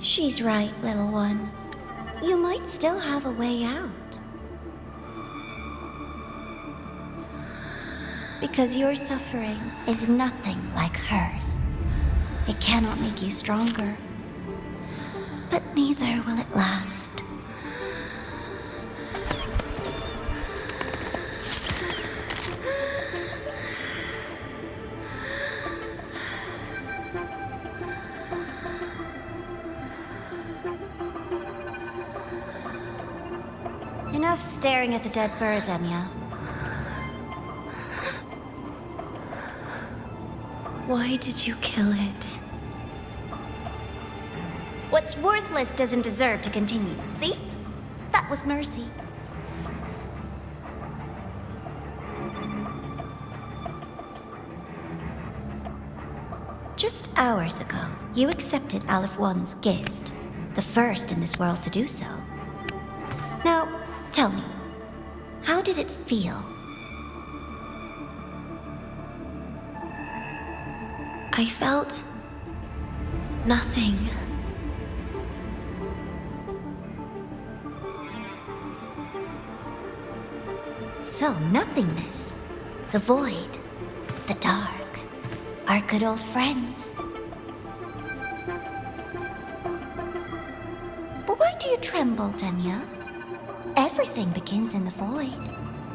She's right, little one. You might still have a way out. Because your suffering is nothing like hers. It cannot make you stronger, but neither will it last. Enough staring at the dead bird, Enya. Why did you kill it? What's worthless doesn't deserve to continue, see? That was mercy. Just hours ago, you accepted Aleph One's gift, the first in this world to do so. Now, tell me, how did it feel? I felt nothing. So, nothingness, the void, the dark, our good old friends. But why do you tremble, Enya? Everything begins in the void,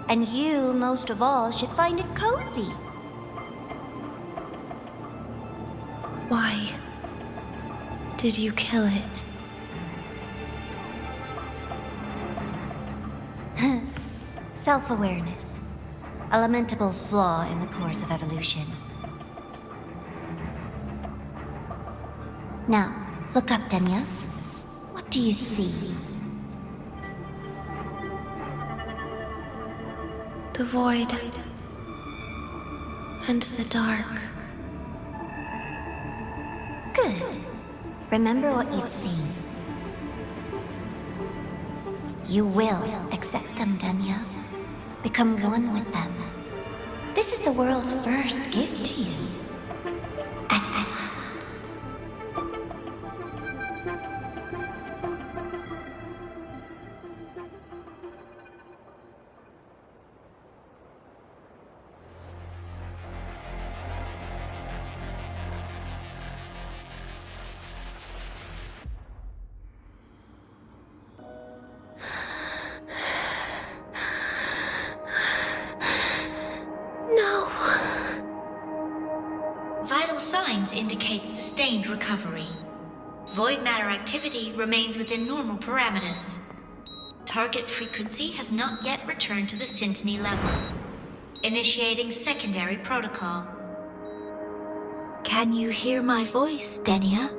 and you, most of all, should find it cozy. Why did you kill it? Self-awareness. A lamentable flaw in the course of evolution. Now, look up, Enya. What do you see? The void and the dark. Good. Remember what you've seen. You will accept them, Enya. Become one with them. This is the world's first gift to you. At last. Vital signs indicate sustained recovery. Void matter activity remains within normal parameters. Target frequency has not yet returned to the syntony level. Initiating secondary protocol. Can you hear my voice, Enya?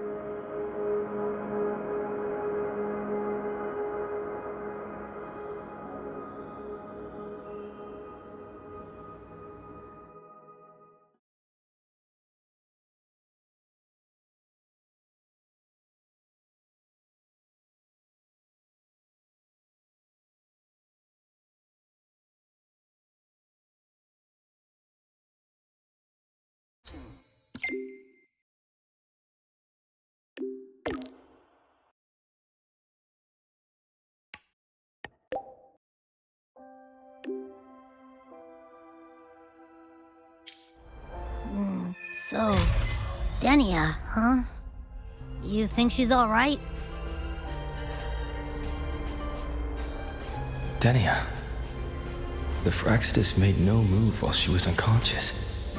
So, Enya, huh? You think she's alright? Enya. The Fraxidus made no move while she was unconscious.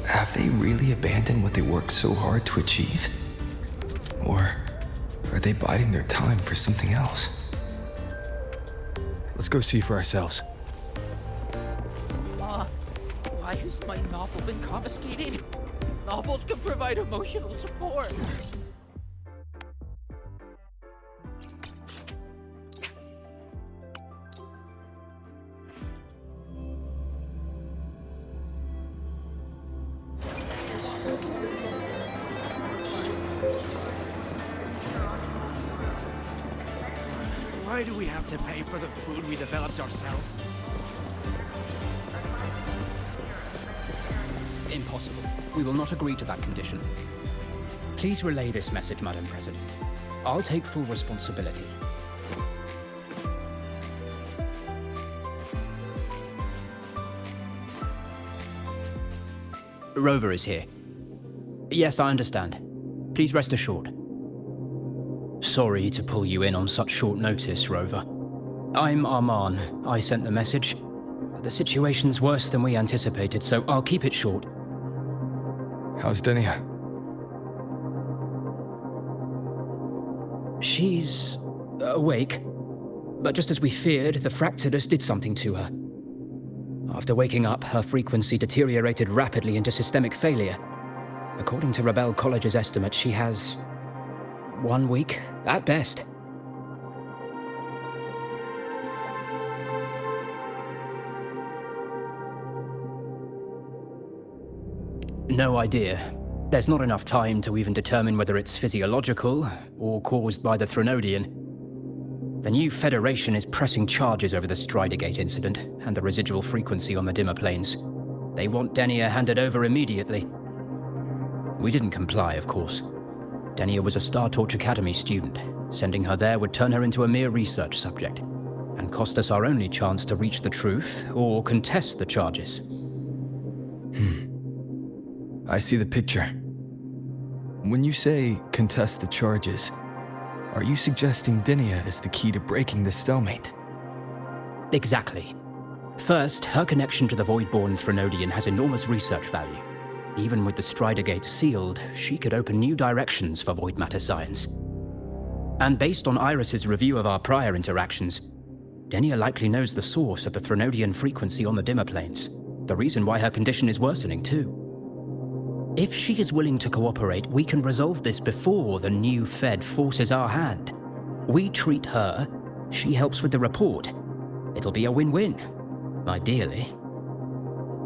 Have they really abandoned what they worked so hard to achieve? Or are they biding their time for something else? Let's go see for ourselves. Why has my novel been confiscated? Novels can provide emotional support. Why do we have to pay for the food we developed ourselves? Impossible. We will not agree to that condition. Please relay this message, Madam President. I'll take full responsibility. Rover is here. Yes, I understand. Please rest assured. Sorry to pull you in on such short notice, Rover. I'm Arman. I sent the message. The situation's worse than we anticipated, so I'll keep it short. How's Denia? She's awake. But just as we feared, the Fractsidus did something to her. After waking up, her frequency deteriorated rapidly into systemic failure. According to Rebel College's estimate, she has 1 week, at best. No idea. There's not enough time to even determine whether it's physiological or caused by the Threnodian. The new Federation is pressing charges over the Stridergate incident and the residual frequency on the dimmer planes. They want Denia handed over immediately. We didn't comply, of course. Denia was a Star Torch Academy student. Sending her there would turn her into a mere research subject, and cost us our only chance to reach the truth or contest the charges. I see the picture. When you say contest the charges, are you suggesting Denia is the key to breaking the stalemate? Exactly. First, her connection to the Voidborn Threnodian has enormous research value. Even with the Stridergate sealed, she could open new directions for void matter science. And based on Iris's review of our prior interactions, Denia likely knows the source of the Threnodian frequency on the dimmer planes, the reason why her condition is worsening too. If she is willing to cooperate, we can resolve this before the new Fed forces our hand. We treat her, she helps with the report. It'll be a win-win, ideally.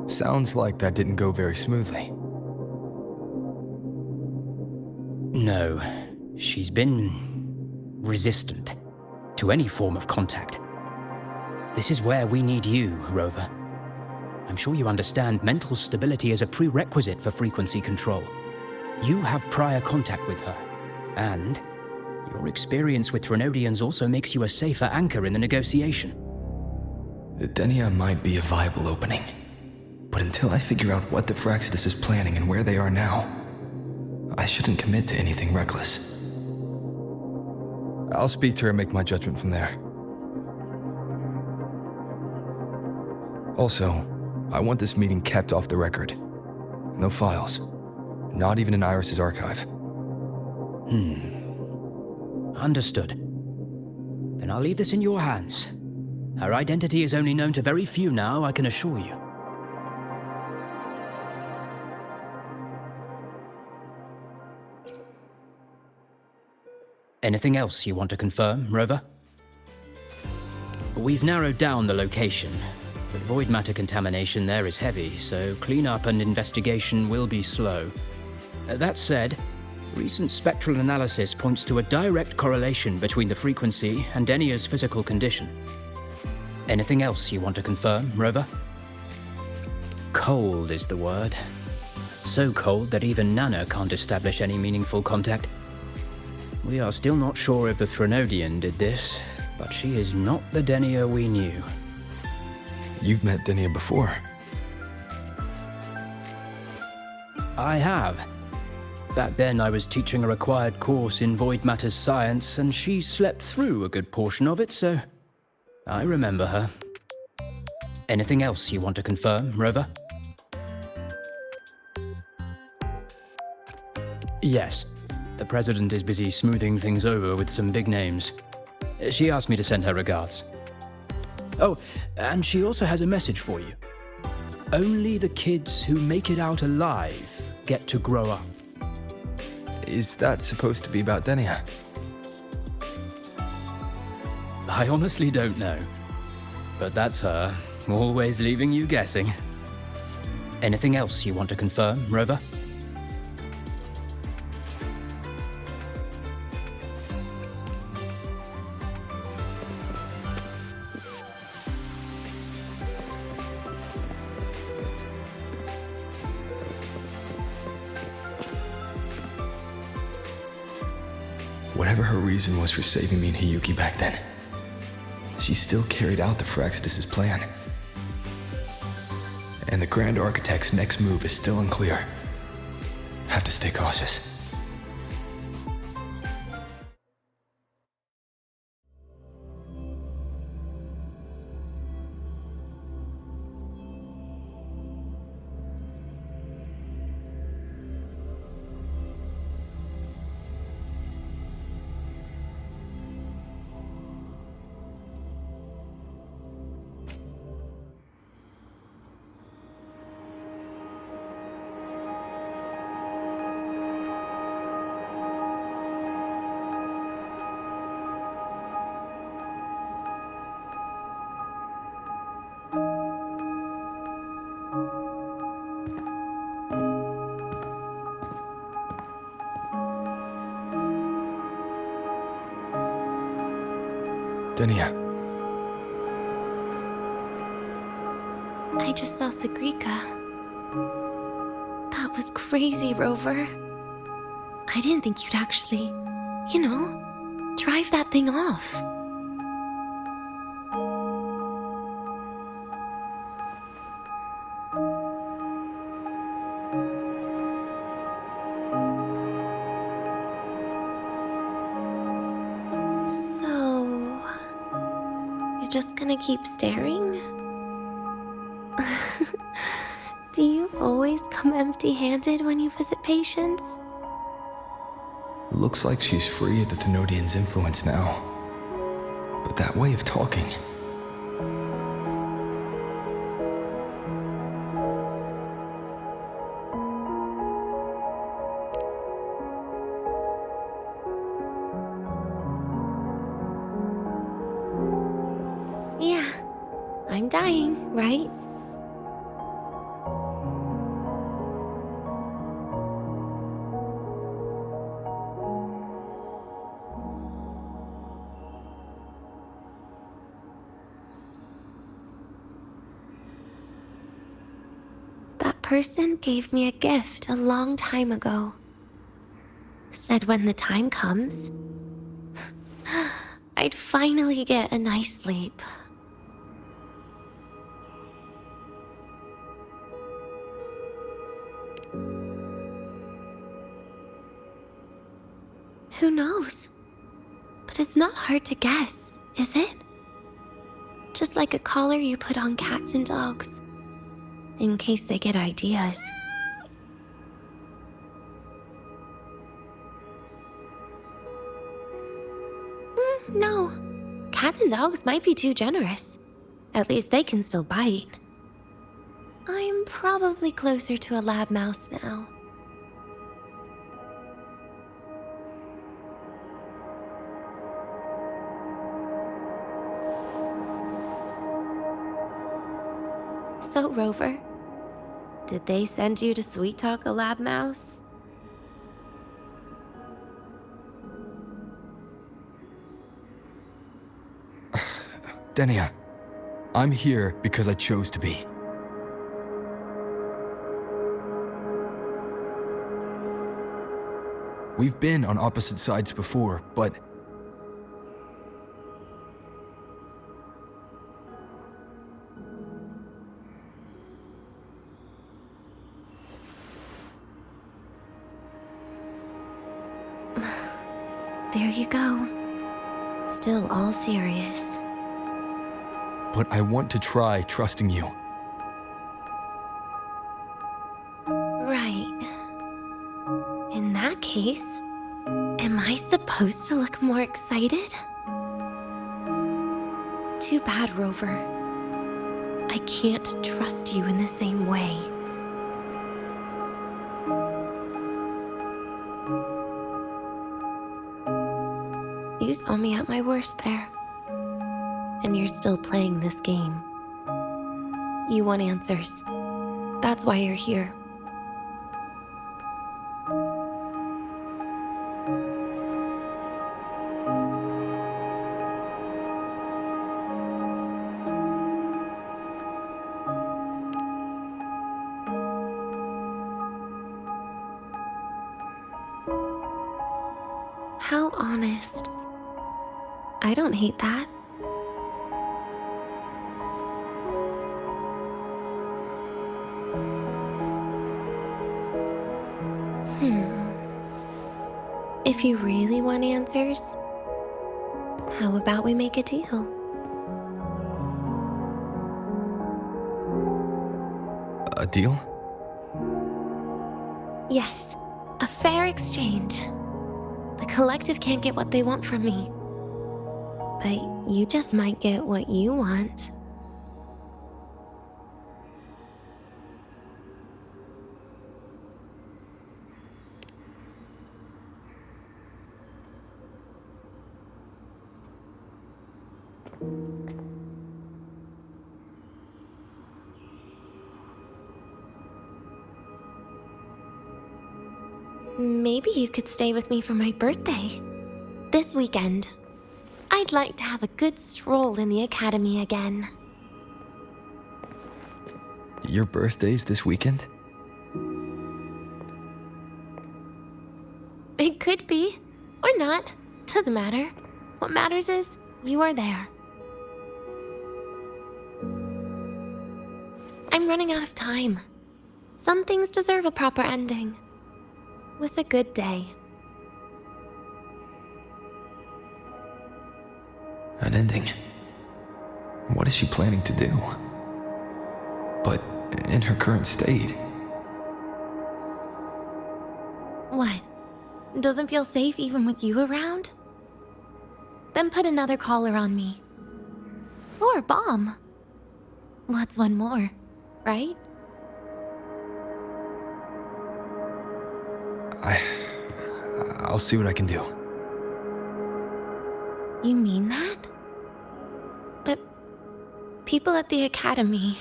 Sounds like that didn't go very smoothly. No, she's been resistant to any form of contact. This is where we need you, Rover. I'm sure you understand mental stability is a prerequisite for frequency control. You have prior contact with her, and your experience with Threnodians also makes you a safer anchor in the negotiation. Denia might be a viable opening, but until I figure out what the Fractsidus is planning and where they are now, I shouldn't commit to anything reckless. I'll speak to her and make my judgment from there. Also, I want this meeting kept off the record. No files. Not even in Iris's archive. Understood. Then I'll leave this in your hands. Her identity is only known to very few now, I can assure you. Anything else you want to confirm, Rover? We've narrowed down the location, but void matter contamination there is heavy, so cleanup and investigation will be slow. That said, recent spectral analysis points to a direct correlation between the frequency and Denia's physical condition. Anything else you want to confirm, Rover? Cold is the word. So cold that even Nana can't establish any meaningful contact. We are still not sure if the Threnodian did this, but she is not the Denia we knew. You've met Denia before. I have. Back then I was teaching a required course in void matter science, and she slept through a good portion of it, so I remember her. Anything else you want to confirm, Rover? Yes. The President is busy smoothing things over with some big names. She asked me to send her regards. Oh, and she also has a message for you. Only the kids who make it out alive get to grow up. Is that supposed to be about Denia? I honestly don't know. But that's her, always leaving you guessing. Anything else you want to confirm, Rover? Whatever her reason was for saving me and Hiyuki back then, she still carried out the Phyrexidus' plan. And the Grand Architect's next move is still unclear. Have to stay cautious. Denia, I just saw Sagrika. That was crazy, Rover. I didn't think you'd actually, drive that thing off. So, you're just gonna keep staring? Do you always come empty-handed when you visit patients? looks like she's free of the Thenodian's influence now. But that way of talking... Yeah, I'm dying, right? That person gave me a gift a long time ago. Said when the time comes, I'd finally get a nice sleep. Who knows? But it's not hard to guess, is it? Just like a collar you put on cats and dogs, in case they get ideas. No. Cats and dogs might be too generous. At least they can still bite. I'm probably closer to a lab mouse now. So, Rover, did they send you to sweet talk a lab mouse? Denia, I'm here because I chose to be. We've been on opposite sides before, but... There you go. Still all serious. But I want to try trusting you. Right. In that case, am I supposed to look more excited? Too bad, Rover. I can't trust you in the same way. You saw me at my worst there. And you're still playing this game. You want answers. That's why you're here. How honest. I don't hate that. If you really want answers, how about we make a deal? A deal? Yes, a fair exchange. The collective can't get what they want from me. But you just might get what you want. Maybe you could stay with me for my birthday. This weekend. I'd like to have a good stroll in the academy again. Your birthday's this weekend? It could be, or not. Doesn't matter. What matters is you are there. I'm running out of time. Some things deserve a proper ending. With a good day. An ending? What is she planning to do? But in her current state. What? Doesn't feel safe even with you around? Then put another collar on me. Or a bomb. What's one more, right? I'll see what I can do. You mean that? But people at the academy,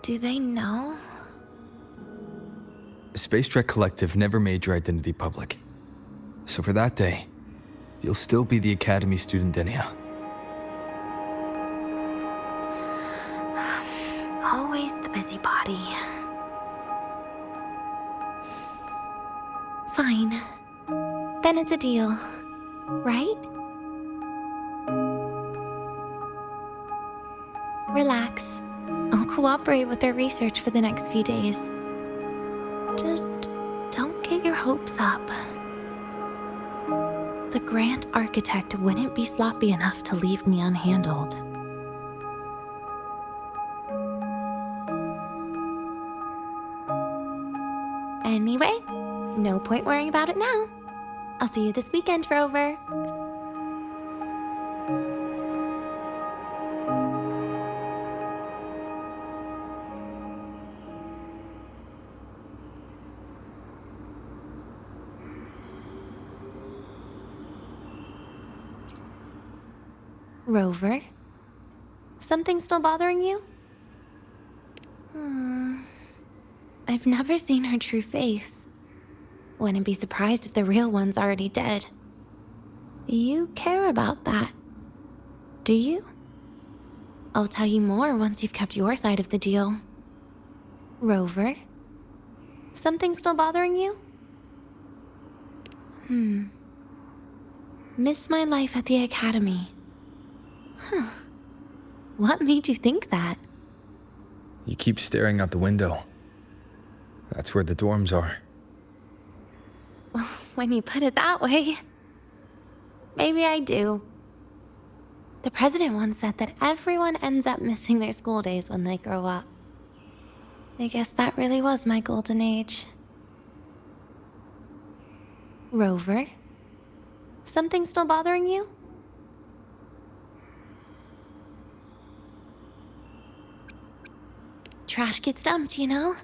do they know? Space Trek Collective never made your identity public. So for that day, you'll still be the Academy student Denia. Always the busybody. Fine. Then it's a deal, right? Relax. I'll cooperate with their research for the next few days. Just don't get your hopes up. The Grand Architect wouldn't be sloppy enough to leave me unhandled. Anyway, no point worrying about it now. I'll see you this weekend, Rover. Rover? Something still bothering you? I've never seen her true face. Wouldn't be surprised if the real one's already dead. You care about that, do you? I'll tell you more once you've kept your side of the deal. Rover? Something still bothering you? Miss my life at the academy. Huh. What made you think that? You keep staring out the window. That's where the dorms are. When you put it that way, maybe I do. The president once said that everyone ends up missing their school days when they grow up. I guess that really was my golden age. Rover? Something still bothering you? Trash gets dumped, you know?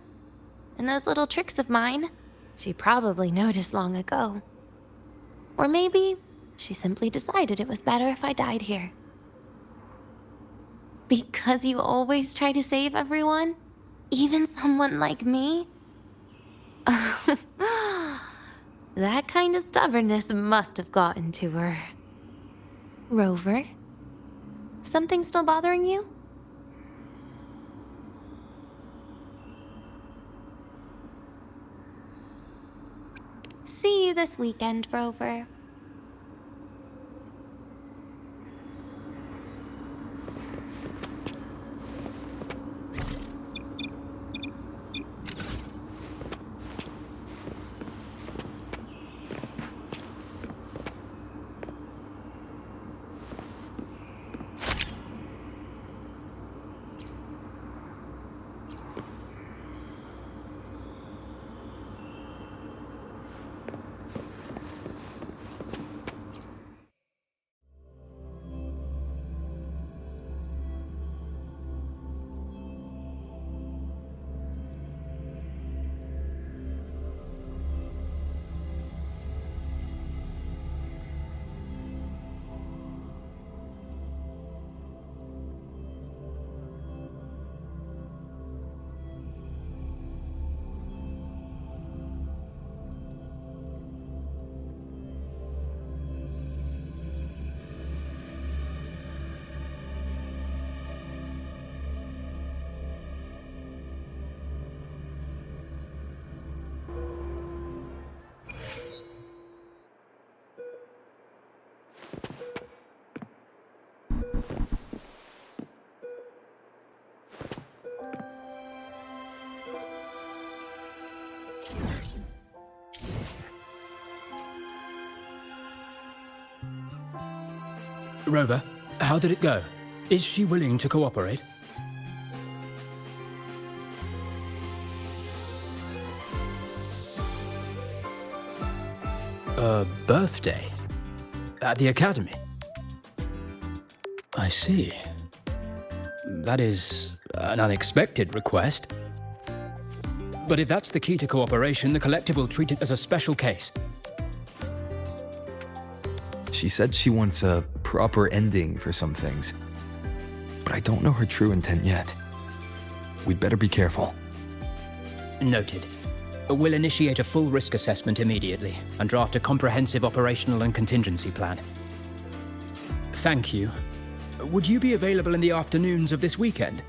And those little tricks of mine, she probably noticed long ago. Or maybe she simply decided it was better if I died here. Because you always try to save everyone? Even someone like me? That kind of stubbornness must have gotten to her. Rover? Something still bothering you? See you this weekend, Rover. Rover, how did it go? Is she willing to cooperate? A birthday? At the academy? I see. That is an unexpected request. But if that's the key to cooperation, the Collective will treat it as a special case. She said she wants a proper ending for some things, but I don't know her true intent yet. We'd better be careful. Noted. We'll initiate a full risk assessment immediately and draft a comprehensive operational and contingency plan. Thank you. Would you be available in the afternoons of this weekend?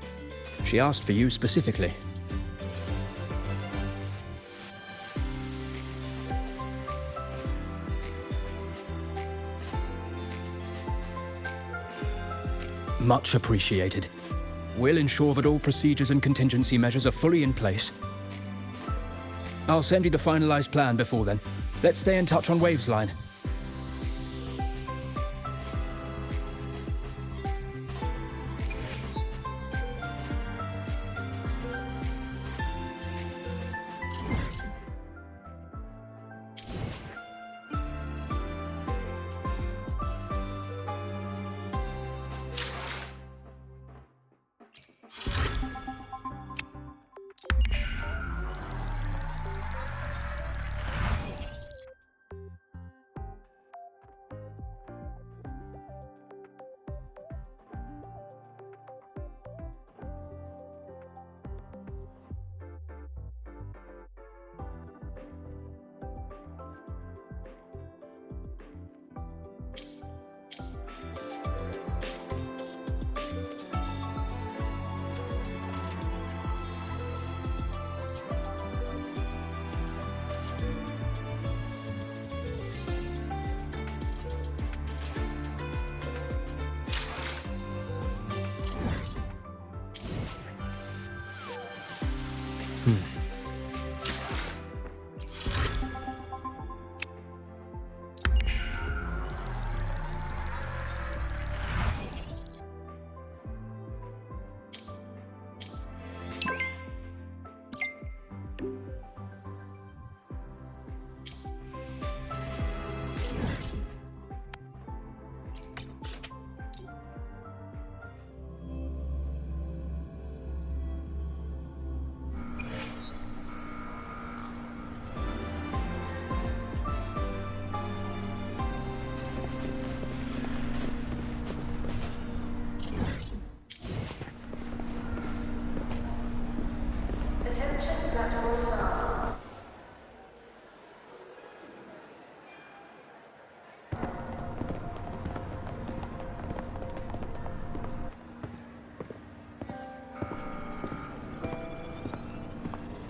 She asked for you specifically. Much appreciated. We'll ensure that all procedures and contingency measures are fully in place. I'll send you the finalized plan before then. Let's stay in touch on Waves Line.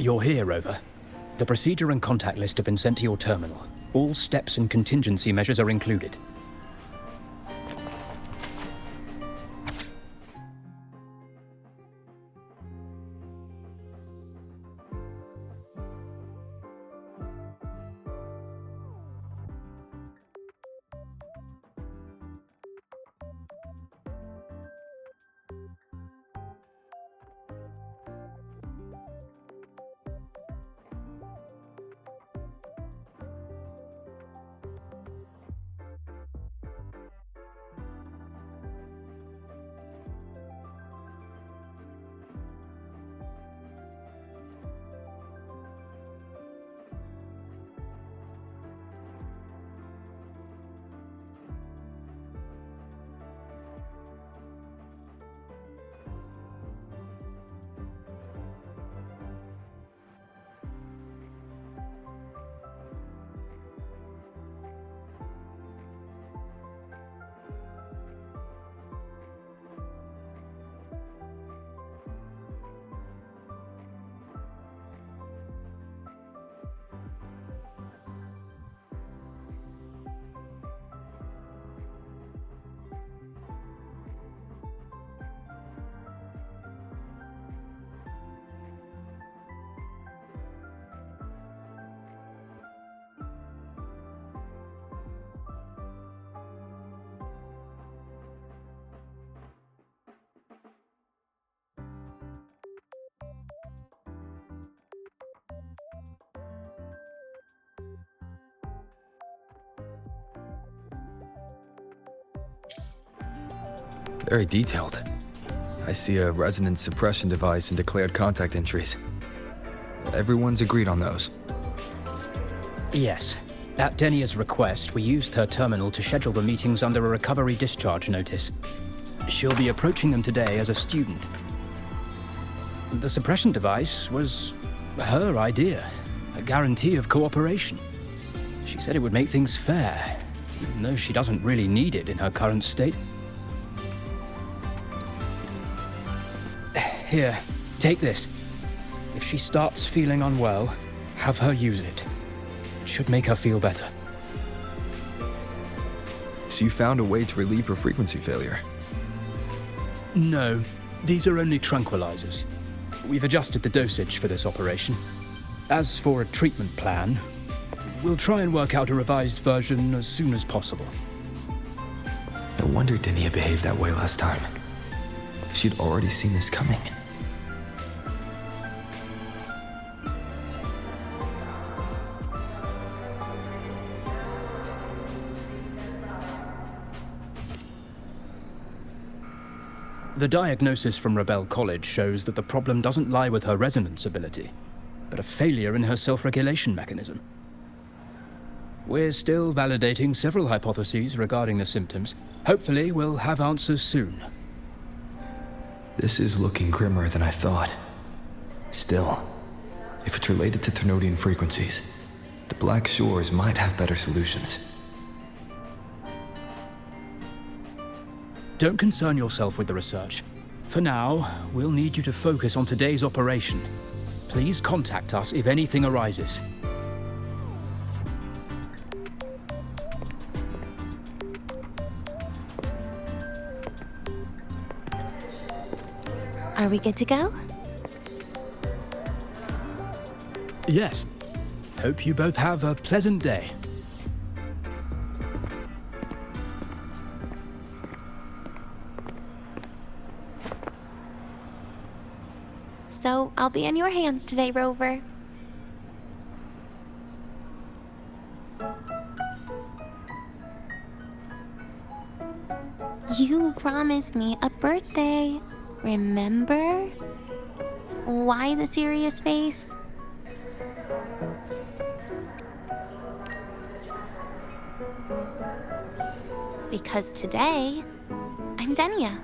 You're here, Rover. The procedure and contact list have been sent to your terminal. All steps and contingency measures are included. Very detailed. I see a resonance suppression device and declared contact entries. Everyone's agreed on those. Yes. At Denia's request, we used her terminal to schedule the meetings under a recovery discharge notice. She'll be approaching them today as a student. The suppression device was her idea, a guarantee of cooperation. She said it would make things fair, even though she doesn't really need it in her current state. Here, take this. If she starts feeling unwell, have her use it. It should make her feel better. So you found a way to relieve her frequency failure? No, these are only tranquilizers. We've adjusted the dosage for this operation. As for a treatment plan, we'll try and work out a revised version as soon as possible. No wonder Denia behaved that way last time. She'd already seen this coming. The diagnosis from Rebel College shows that the problem doesn't lie with her resonance ability, but a failure in her self-regulation mechanism. We're still validating several hypotheses regarding the symptoms. Hopefully, we'll have answers soon. This is looking grimmer than I thought. Still, if it's related to Thernoidian frequencies, the Black Shores might have better solutions. Don't concern yourself with the research. For now, we'll need you to focus on today's operation. Please contact us if anything arises. Are we good to go? Yes. Hope you both have a pleasant day. So, I'll be in your hands today, Rover. You promised me a birthday, remember? Why the serious face? Because today, I'm Denia,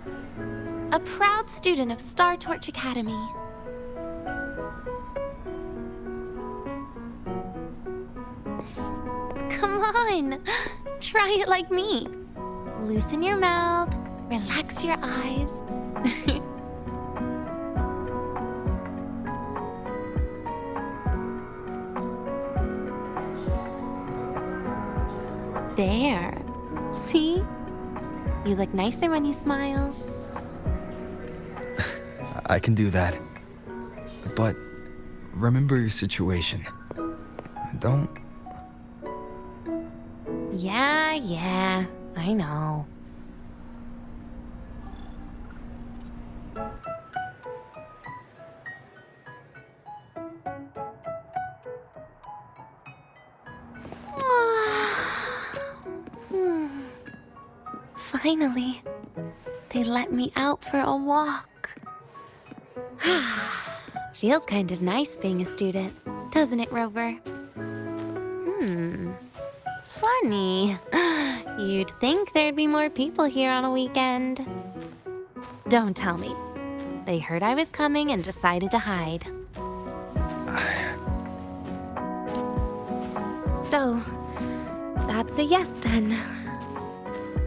a proud student of Star Torch Academy. Come on, try it like me. Loosen your mouth, relax your eyes. There. See? You look nicer when you smile. I can do that. But remember your situation. Don't... Yeah, I know. Finally, they let me out for a walk. Feels kind of nice being a student, doesn't it, Rover? Funny. You'd think there'd be more people here on a weekend. Don't tell me. They heard I was coming and decided to hide. So, that's a yes then.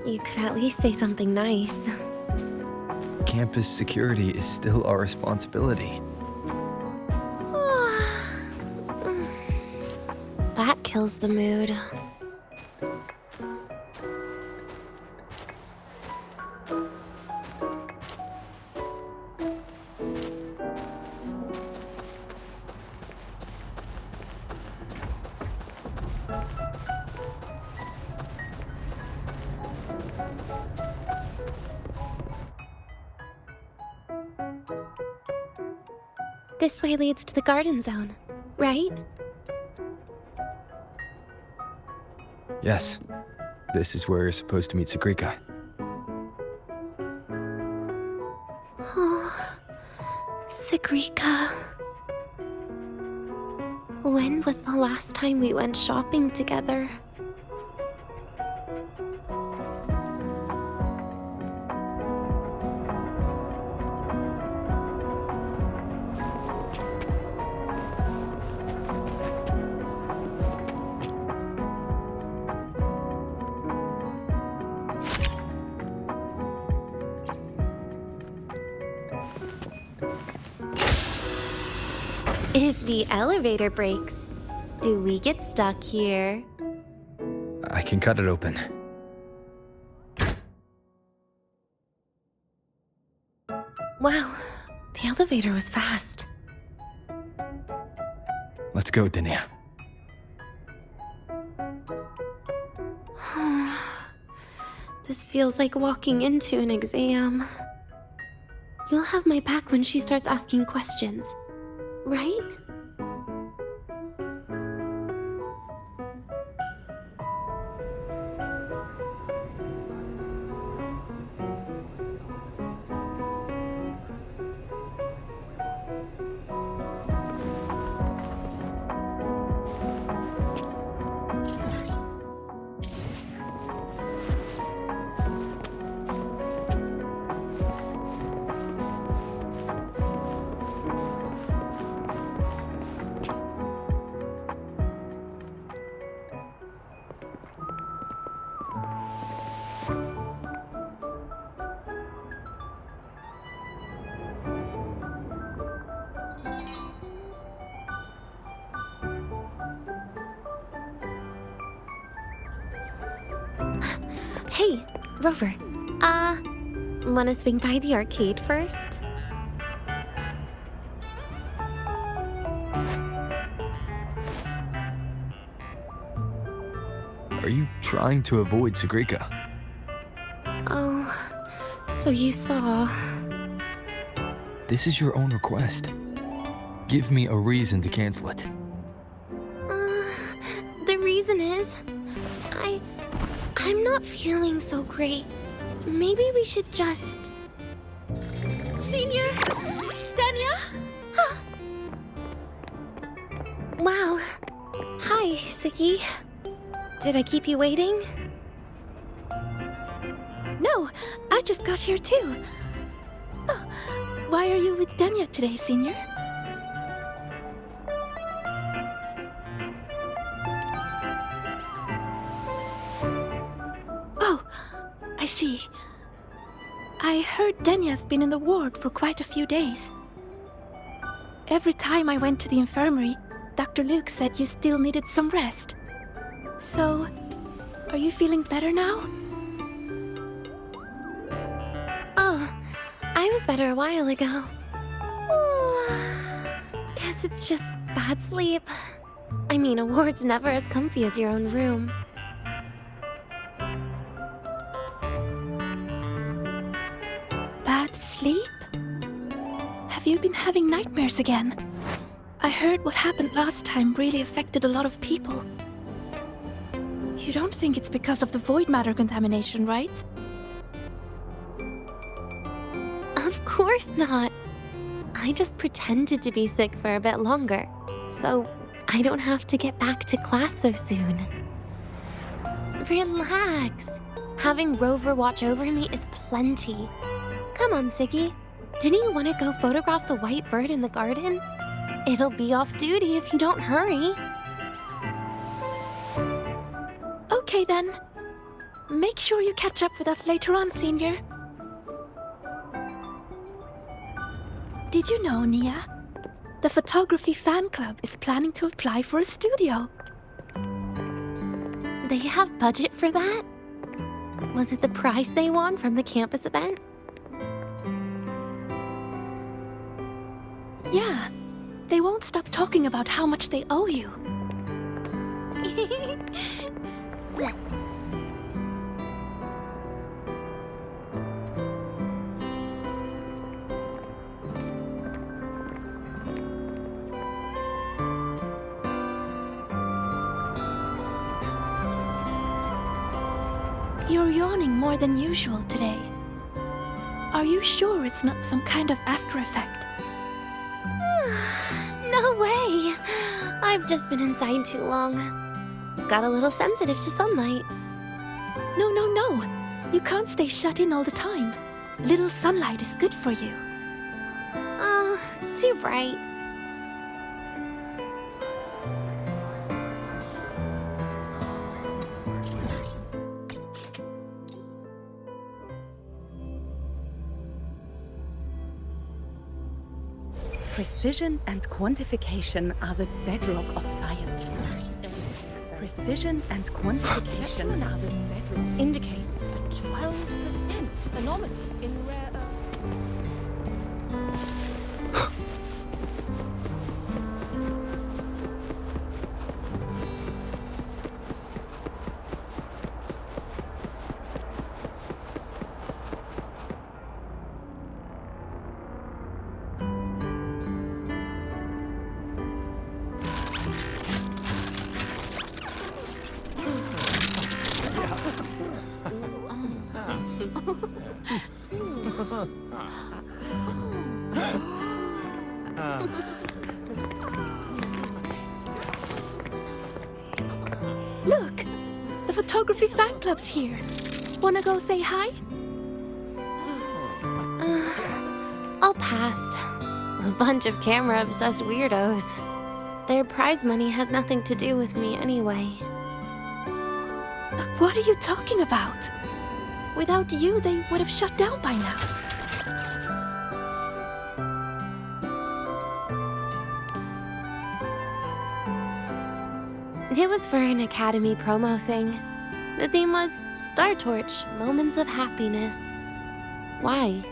You could at least say something nice. Campus security is still our responsibility. That kills the mood. This way leads to the garden zone, right? Yes. This is where you're supposed to meet Sagrika. Sagrika. When was the last time we went shopping together? If the elevator breaks, do we get stuck here? I can cut it open. Wow, the elevator was fast. Let's go, Denia. This feels like walking into an exam. You'll have my back when she starts asking questions, right? Hey, Rover. Wanna swing by the arcade first? Are you trying to avoid Sagrika? Oh, so you saw... This is your own request. Give me a reason to cancel it. The reason is... I'm not feeling so great. Maybe we should just... Senior? Dania? Wow. Hi, Segue. Did I keep you waiting? No, I just got here too. Oh, why are you with Dania today, Senior? Oh, I see. I heard Dania's been in the ward for quite a few days. Every time I went to the infirmary, Dr. Luke said you still needed some rest. So, are you feeling better now? Oh, I was better a while ago. Guess it's just bad sleep. I mean, a ward's never as comfy as your own room. Bad sleep? Have you been having nightmares again? I heard what happened last time really affected a lot of people. You don't think it's because of the void matter contamination, right? Of course not. I just pretended to be sick for a bit longer, so I don't have to get back to class so soon. Relax. Having Rover watch over me is plenty. Come on, Segue. Didn't you want to go photograph the white bird in the garden? It'll be off duty if you don't hurry. Okay then. Make sure you catch up with us later on, Senior. Did you know, Nia? The photography fan club is planning to apply for a studio. They have budget for that? Was it the prize they won from the campus event? Yeah. They won't stop talking about how much they owe you. You're yawning more than usual today. Are you sure it's not some kind of after effect? No way! I've just been inside too long. Got a little sensitive to sunlight. No, no, no. You can't stay shut in all the time. Little sunlight is good for you. Oh, too bright. Precision and quantification are the bedrock of science. Precision and quantification are the bedrock. Indicates a 12% anomaly in rare earth. Look! The photography fan club's here. Wanna go say hi? I'll pass. A bunch of camera-obsessed weirdos. Their prize money has nothing to do with me anyway. What are you talking about? Without you, they would have shut down by now. It was for an Academy promo thing. The theme was Star Torch, Moments of Happiness. Why?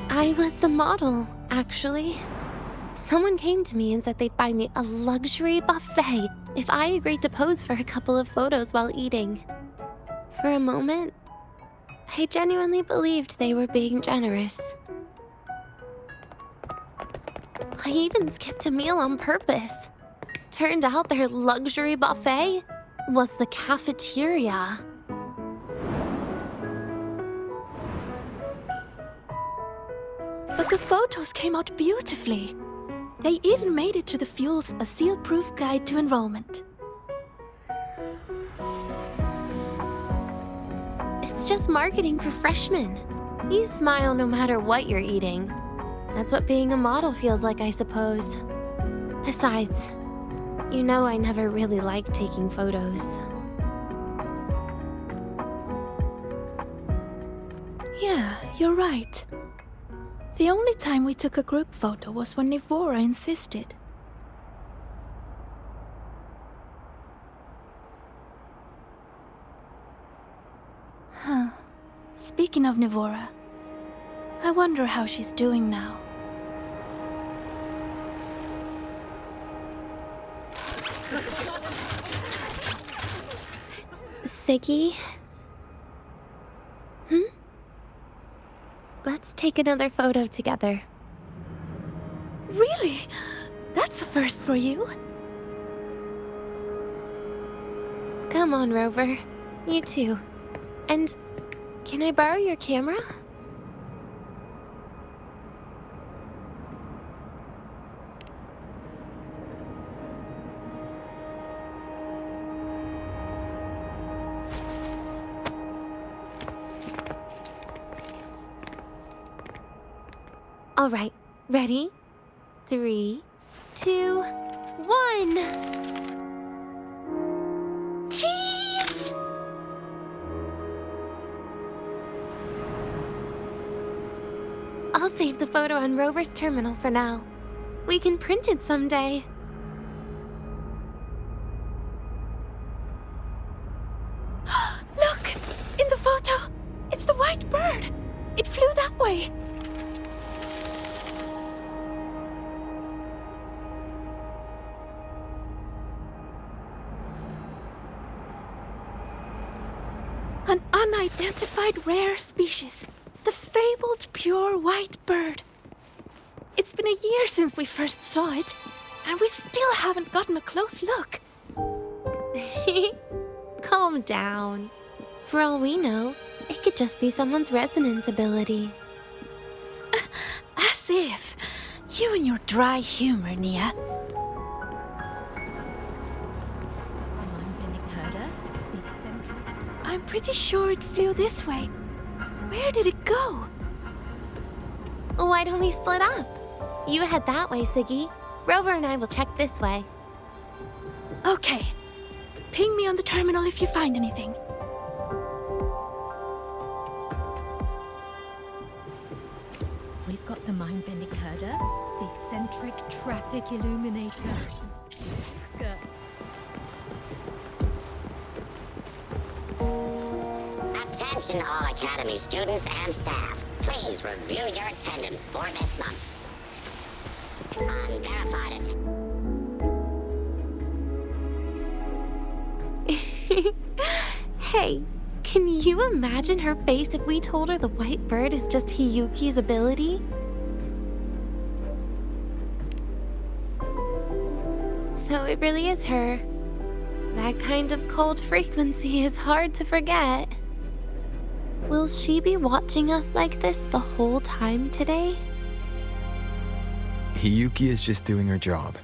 I was the model, actually. Someone came to me and said they'd buy me a luxury buffet if I agreed to pose for a couple of photos while eating. For a moment, I genuinely believed they were being generous. I even skipped a meal on purpose. Turned out their luxury buffet was the cafeteria. But the photos came out beautifully. They even made it to the Fuel's A Seal-Proof Guide to Enrollment. It's just marketing for freshmen. You smile no matter what you're eating. That's what being a model feels like, I suppose. Besides, you know I never really liked taking photos. Yeah, you're right. The only time we took a group photo was when Nivora insisted. Huh. Speaking of Nivora, I wonder how she's doing now. Segue? Let's take another photo together. Really? That's a first for you. Come on, Rover. You too. And can I borrow your camera? All right, ready? 3, 2, 1. Cheese! I'll save the photo on Rover's terminal for now. We can print it someday. Look! In the photo! It's the white bird! It flew that way! An unidentified rare species. The fabled pure white bird. It's been a year since we first saw it. And we still haven't gotten a close look. Calm down. For all we know, it could just be someone's resonance ability. As if. You and your dry humor, Nia. I'm pretty sure it flew this way. Where did it go? Why don't we split up? You head that way, Segue. Rover and I will check this way. Okay. Ping me on the terminal if you find anything. We've got the mind-bending herder, the eccentric traffic illuminator. Skirt. Attention all Academy students and staff. Please review your attendance for this month. Unverified it. Hey, can you imagine her face if we told her the white bird is just Hiyuki's ability? So it really is her. That kind of cold frequency is hard to forget. Will she be watching us like this the whole time today? Hiyuki is just doing her job.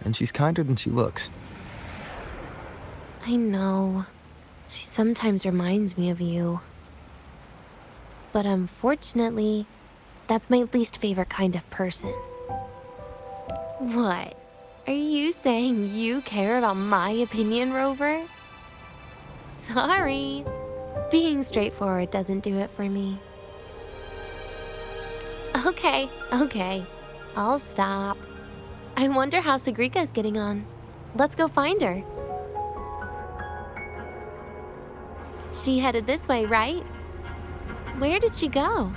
And she's kinder than she looks. I know. She sometimes reminds me of you. But unfortunately, that's my least favorite kind of person. What? Are you saying you care about my opinion, Rover? Sorry. Being straightforward doesn't do it for me. Okay. I'll stop. I wonder how Sagrika's getting on. Let's go find her. She headed this way, right? Where did she go?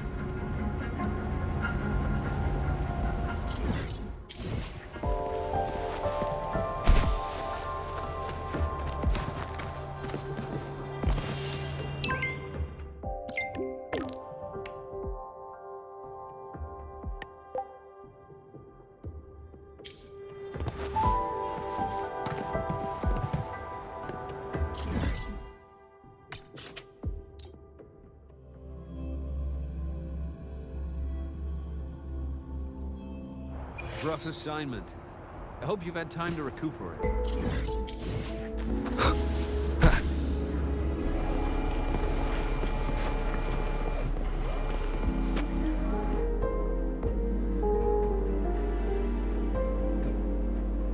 Rough assignment. I hope you've had time to recuperate.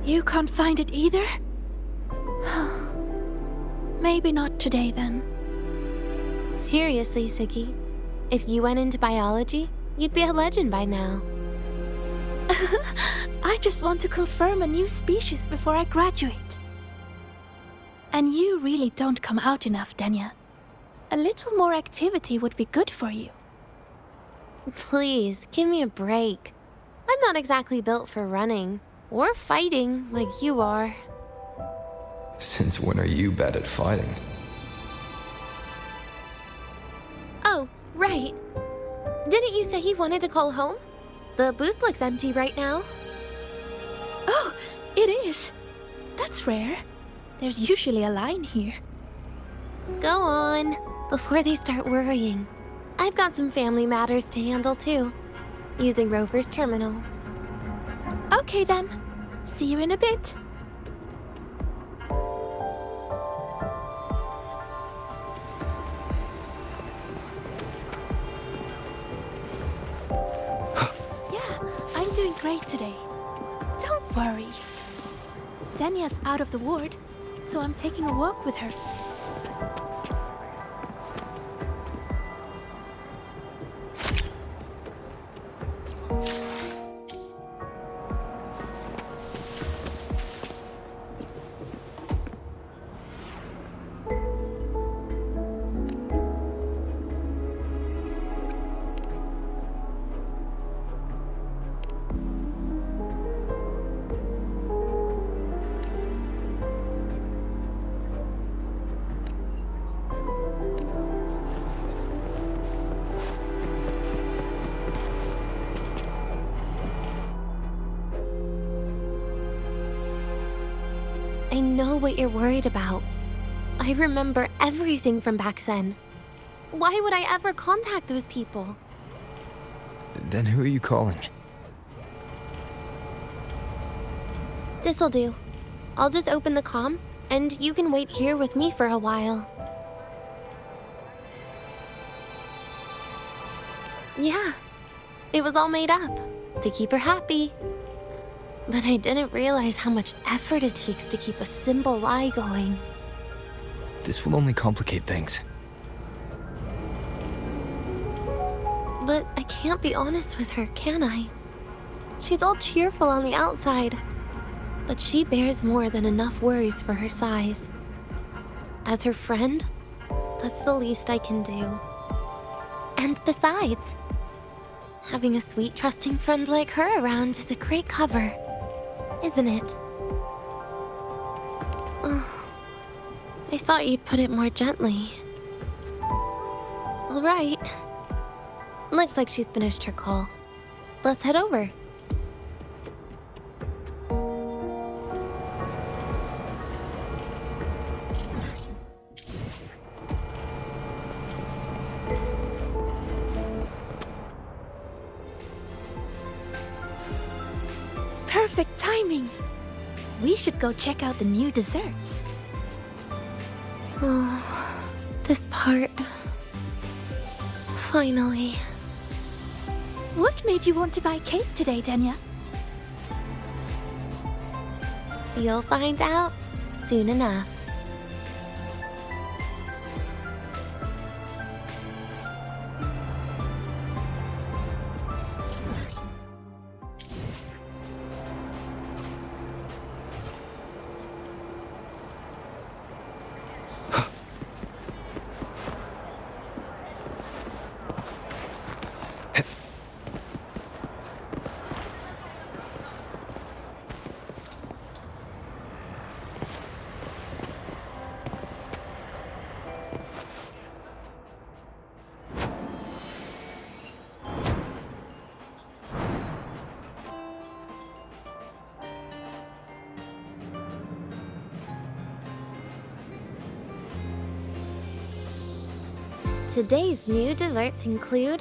You can't find it either? Maybe not today then. Seriously, Segue. If you went into biology, you'd be a legend by now. I just want to confirm a new species before I graduate. And you really don't come out enough, Denya. A little more activity would be good for you. Please, give me a break. I'm not exactly built for running or fighting like you are. Since when are you bad at fighting? Oh, right. Didn't you say you wanted to call home? The booth looks empty right now. Oh, it is. That's rare. There's usually a line here. Go on, before they start worrying. I've got some family matters to handle too, using Rover's terminal. Okay then. See you in a bit. Doing great today. Don't worry. Denya's out of the ward, so I'm taking a walk with her. I know what you're worried about. I remember everything from back then. Why would I ever contact those people? Then who are you calling? This'll do. I'll just open the comm, and you can wait here with me for a while. Yeah, it was all made up to keep her happy. But I didn't realize how much effort it takes to keep a simple lie going. This will only complicate things. But I can't be honest with her, can I? She's all cheerful on the outside, but she bears more than enough worries for her size. As her friend, that's the least I can do. And besides, having a sweet, trusting friend like her around is a great cover, isn't it? Oh, I thought you'd put it more gently. All right. Looks like she's finished her call. Let's head over. Perfect timing. We should go check out the new desserts. Oh, this part. Finally. What made you want to buy cake today, Denya? You'll find out soon enough. Today's new desserts include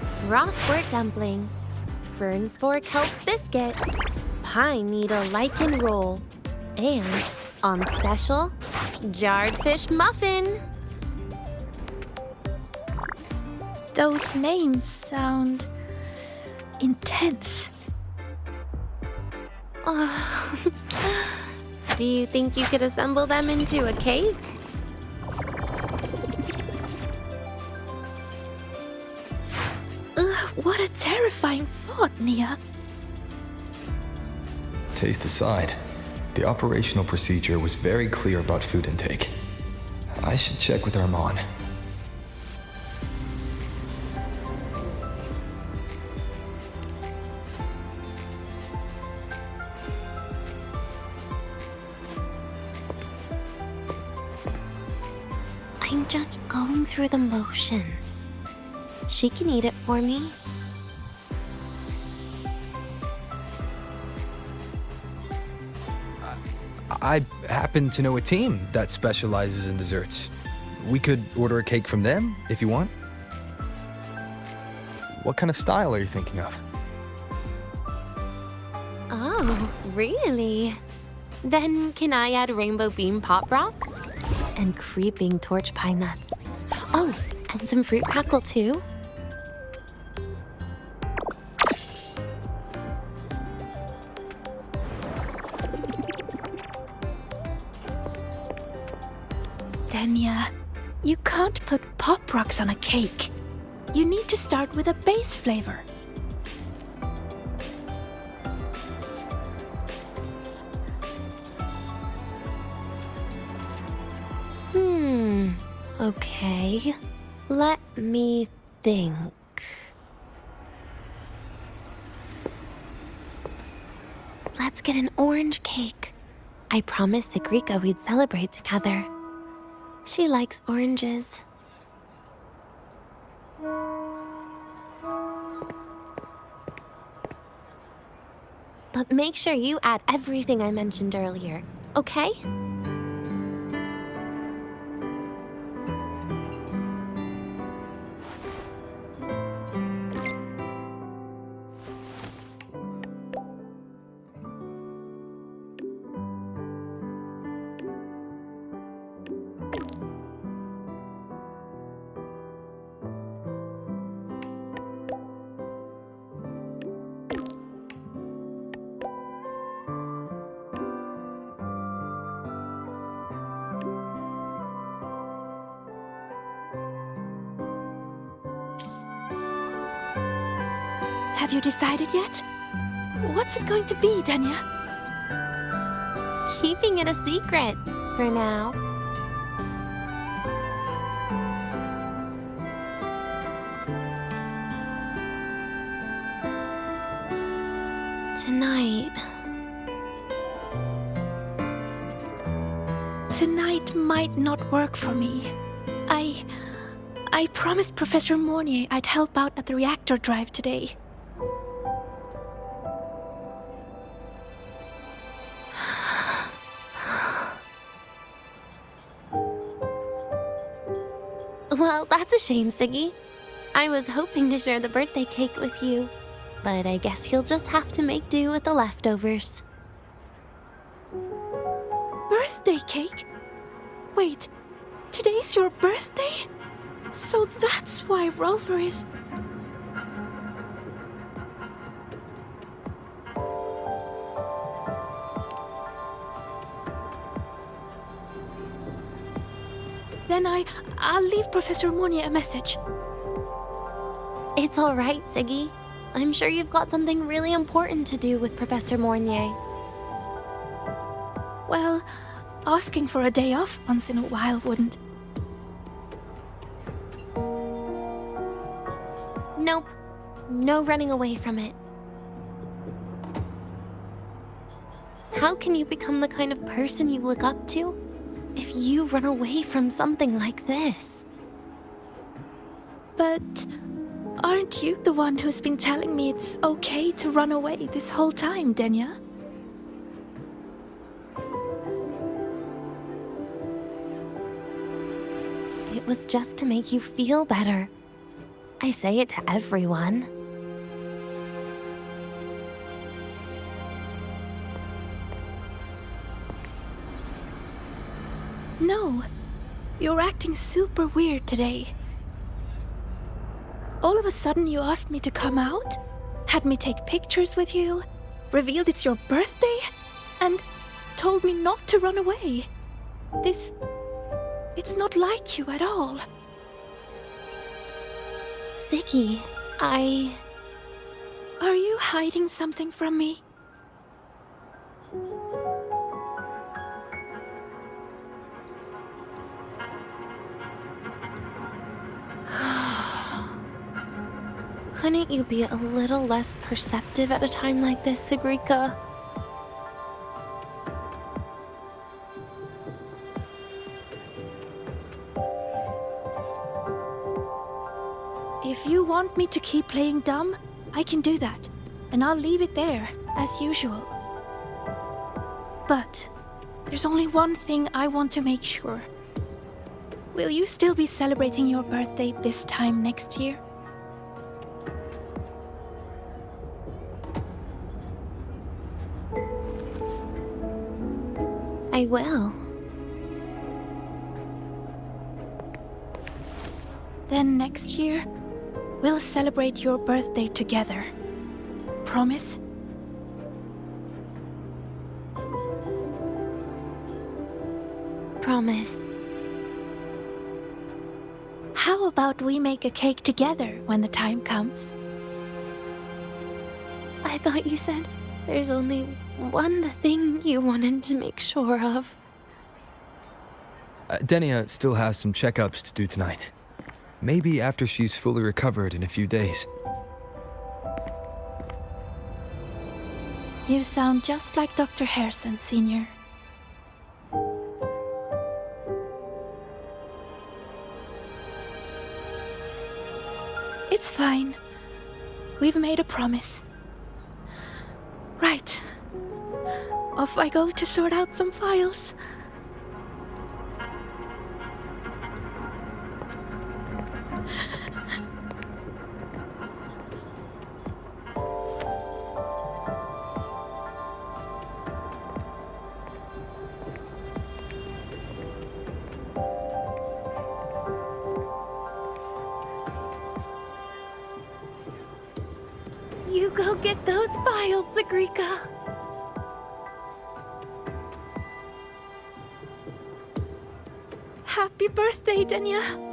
frostwort dumpling, fern spore kelp biscuit, pine needle lichen roll, and, on special, jarred fish muffin. Those names sound intense. Do you think you could assemble them into a cake? What a terrifying thought, Nia. Taste aside, the operational procedure was very clear about food intake. I should check with Armand. I'm just going through the motions. She can eat it for me. I happen to know a team that specializes in desserts. We could order a cake from them if you want. What kind of style are you thinking of? Oh, really? Then can I add rainbow bean pop rocks? And creeping torch pine nuts. Oh, and some fruit crackle too? Denya, you can't put pop rocks on a cake. You need to start with a base flavor. Okay. Let me think. Let's get an orange cake. I promised Segrika we'd celebrate together. She likes oranges. But make sure you add everything I mentioned earlier, okay? Have you decided yet? What's it going to be, Danya? Keeping it a secret for now. Tonight might not work for me. I promised Professor Mornier I'd help out at the reactor drive today. Well, that's a shame, Segue. I was hoping to share the birthday cake with you, but I guess you'll just have to make do with the leftovers. Birthday cake? Wait, today's your birthday? So that's why Rover is... Then I'll leave Professor Mornier a message. It's all right, Segue. I'm sure you've got something really important to do with Professor Mornier. Well, asking for a day off once in a while wouldn't. Nope. No running away from it. How can you become the kind of person you look up to if you run away from something like this? But aren't you the one who's been telling me it's okay to run away this whole time, Denya? It was just to make you feel better. I say it to everyone. No, you're acting super weird today. All of a sudden you asked me to come out, had me take pictures with you, revealed it's your birthday, and told me not to run away. It's not like you at all. Segue, Are you hiding something from me? Couldn't you be a little less perceptive at a time like this, Sigrika? If you want me to keep playing dumb, I can do that, and I'll leave it there, as usual. But there's only one thing I want to make sure. Will you still be celebrating your birthday this time next year? I will. Then next year, we'll celebrate your birthday together. Promise? Promise. How about we make a cake together when the time comes? I thought you said there's only one thing you wanted to make sure of. Denia still has some checkups to do tonight. Maybe after she's fully recovered in a few days. You sound just like Dr. Harrison, Senior. It's fine. We've made a promise. Right. Off I go to sort out some files. You go get those files, Segrika. Happy birthday, Denya.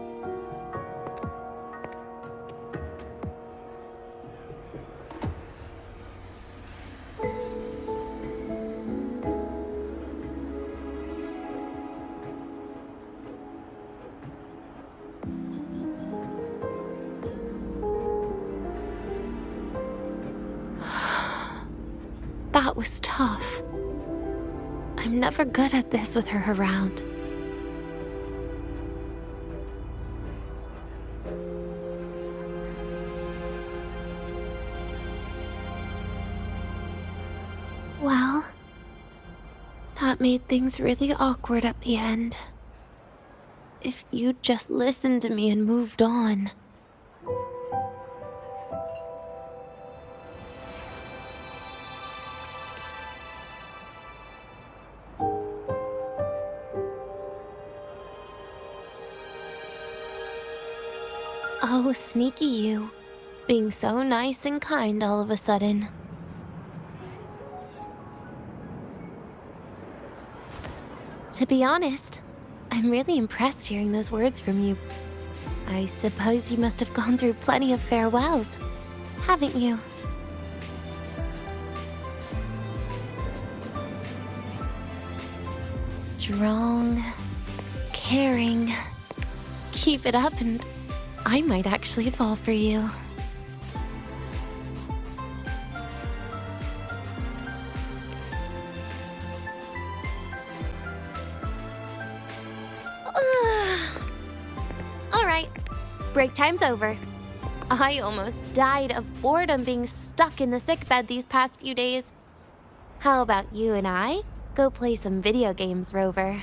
That was tough. I'm never good at this with her around. Well, that made things really awkward at the end. If you'd just listened to me and moved on. Oh, sneaky you. Being so nice and kind all of a sudden. To be honest, I'm really impressed hearing those words from you. I suppose you must have gone through plenty of farewells, haven't you? Strong, caring. Keep it up and I might actually fall for you. Alright, break time's over. I almost died of boredom being stuck in the sickbed these past few days. How about you and I go play some video games, Rover?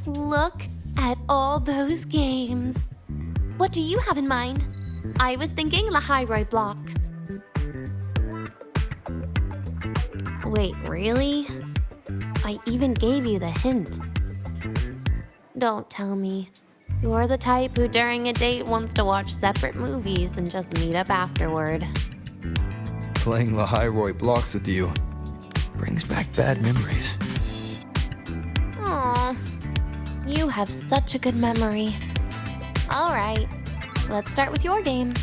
Look at all those games. What do you have in mind? I was thinking Lahai-Roi blocks. Wait, really? I even gave you the hint. Don't tell me. You're the type who during a date wants to watch separate movies and just meet up afterward. Playing Lahai-Roi blocks with you. brings back bad memories. Aw, you have such a good memory. All right, let's start with your game.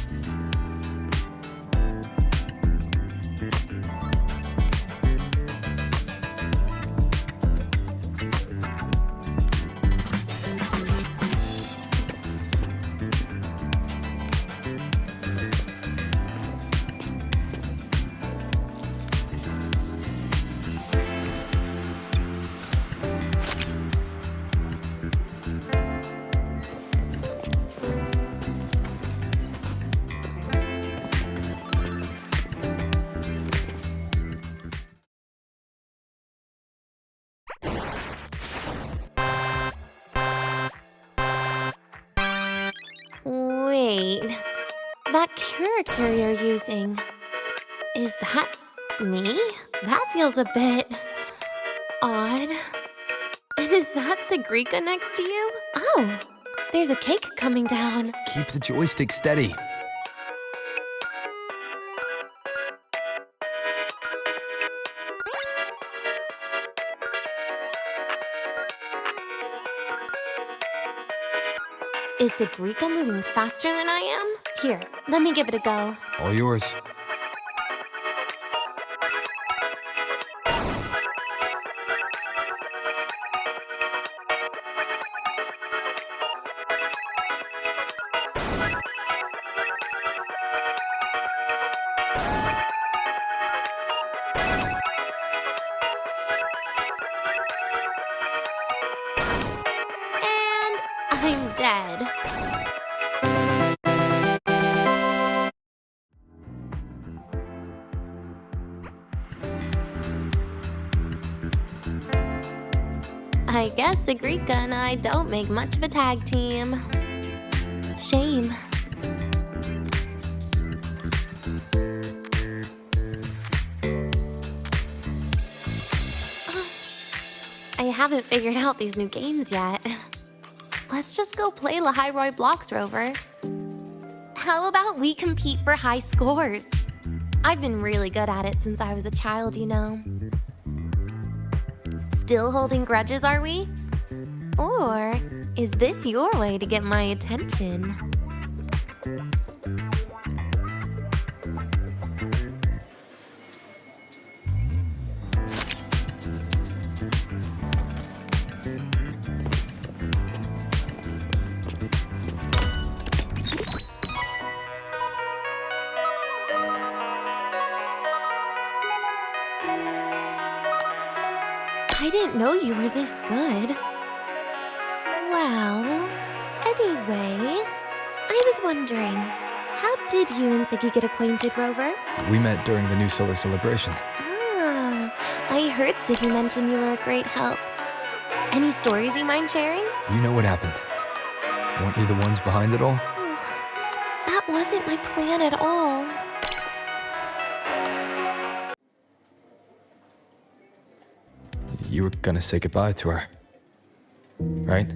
Wait, that character you're using, is that me? That feels a bit odd. And is that Segrika next to you? Oh, there's a cake coming down. Keep the joystick steady. Is Segrika moving faster than I am? Here, let me give it a go. All yours. And I'm dead. I guess Segrika and I don't make much of a tag team. Shame. I haven't figured out these new games yet. Let's just go play Lahai-Roi Blocks, Rover. How about we compete for high scores? I've been really good at it since I was a child, you know. Still holding grudges, are we? Or is this your way to get my attention? I didn't know you were this good. Well, anyway, I was wondering, how did you and Segue get acquainted, Rover? We met during the New Solar Celebration. Ah, I heard Segue mention you were a great help. Any stories you mind sharing? You know what happened. Weren't you the ones behind it all? That wasn't my plan at all. You were gonna say goodbye to her, right?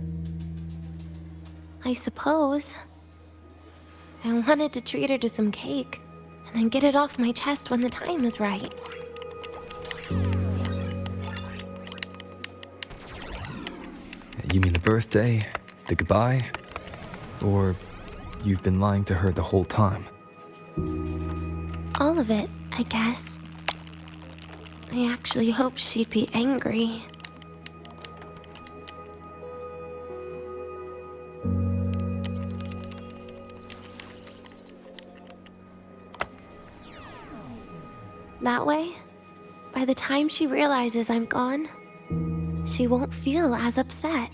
I suppose. I wanted to treat her to some cake, and then get it off my chest when the time is right. You mean the birthday, the goodbye, or you've been lying to her the whole time? All of it, I guess. I actually hoped she'd be angry. That way, by the time she realizes I'm gone, she won't feel as upset.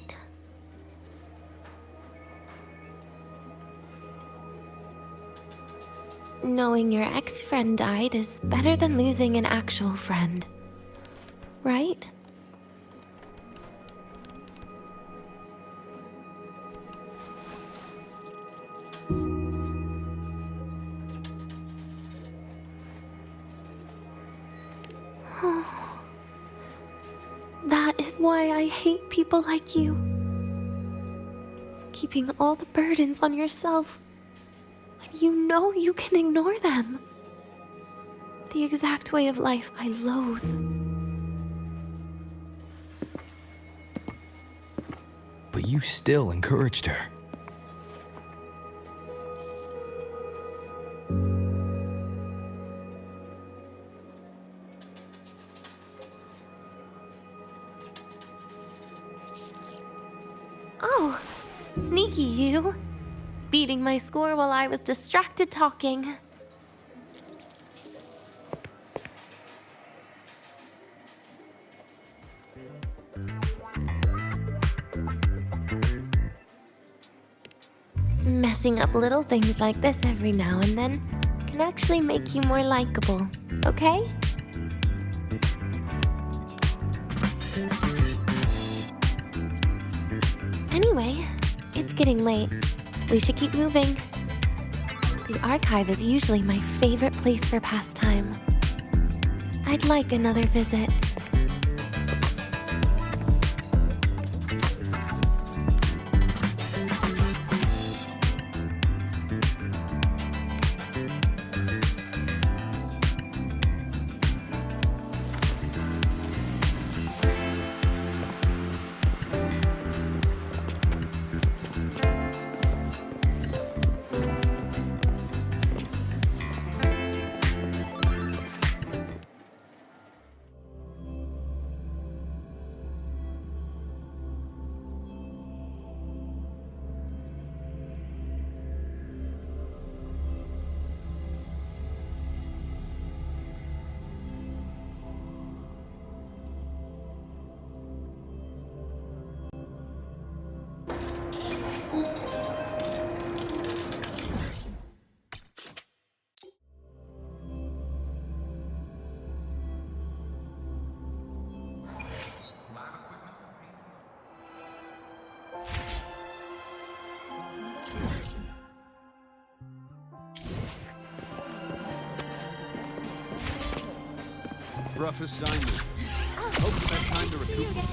Knowing your ex-friend died is better than losing an actual friend, right? That is why I hate people like you. Keeping all the burdens on yourself when you know you can ignore them. The exact way of life I loathe. but you still encouraged her. Oh, sneaky you. Beating my score while I was distracted talking. Messing up little things like this every now and then can actually make you more likable, okay? Anyway, it's getting late. We should keep moving. The archive is usually my favorite place for pastime. I'd like another visit. Rough assignment. Hope you had time to recuperate.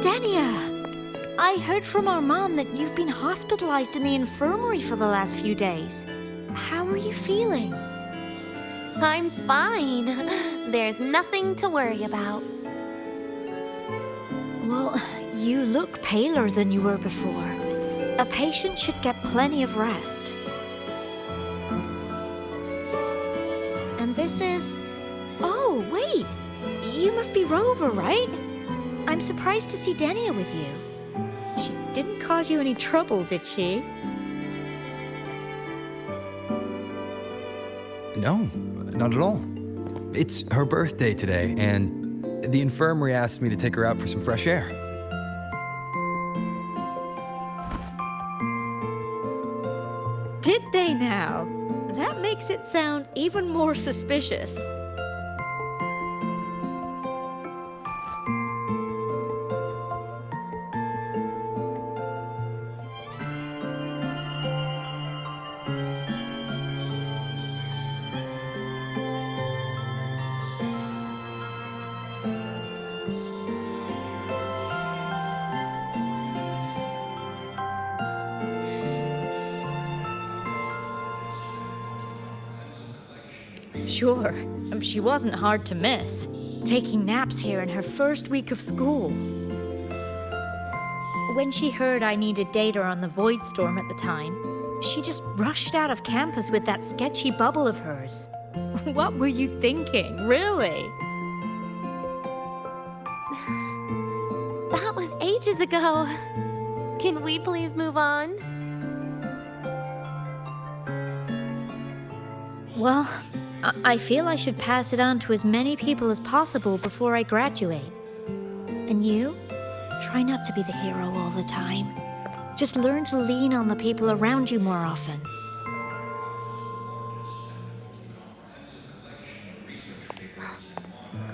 Dania! I heard from Armand that you've been hospitalized in the infirmary for the last few days. How are you feeling? I'm fine. There's nothing to worry about. Well, you look paler than you were before. A patient should get plenty of rest. And this is... Oh, wait! You must be Rover, right? I'm surprised to see Dania with you. She didn't cause you any trouble, did she? No, not at all. It's her birthday today, and the infirmary asked me to take her out for some fresh air. Did they now? That makes it sound even more suspicious. Sure, she wasn't hard to miss, taking naps here in her first week of school. When she heard I needed data on the Void Storm at the time, She just rushed out of campus with that sketchy bubble of hers. What were you thinking, really? That was ages ago. Can we please move on? Well, I feel I should pass it on to as many people as possible before I graduate. And you? Try not to be the hero all the time. Just learn to lean on the people around you more often.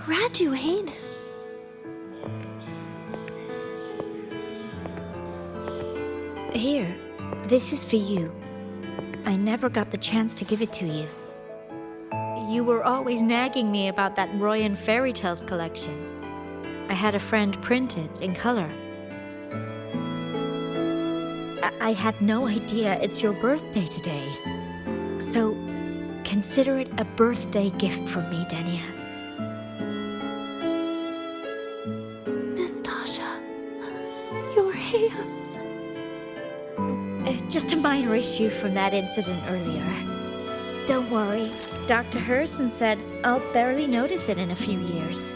Graduate? Here, this is for you. I never got the chance to give it to you. You were always nagging me about that Roy and Fairy Tales collection. I had a friend print it in color. I had no idea it's your birthday today. So, consider it a birthday gift from me, Denia. Nastasha, your hands. Just a minor issue from that incident earlier. Don't worry, Dr. Herson said I'll barely notice it in a few years.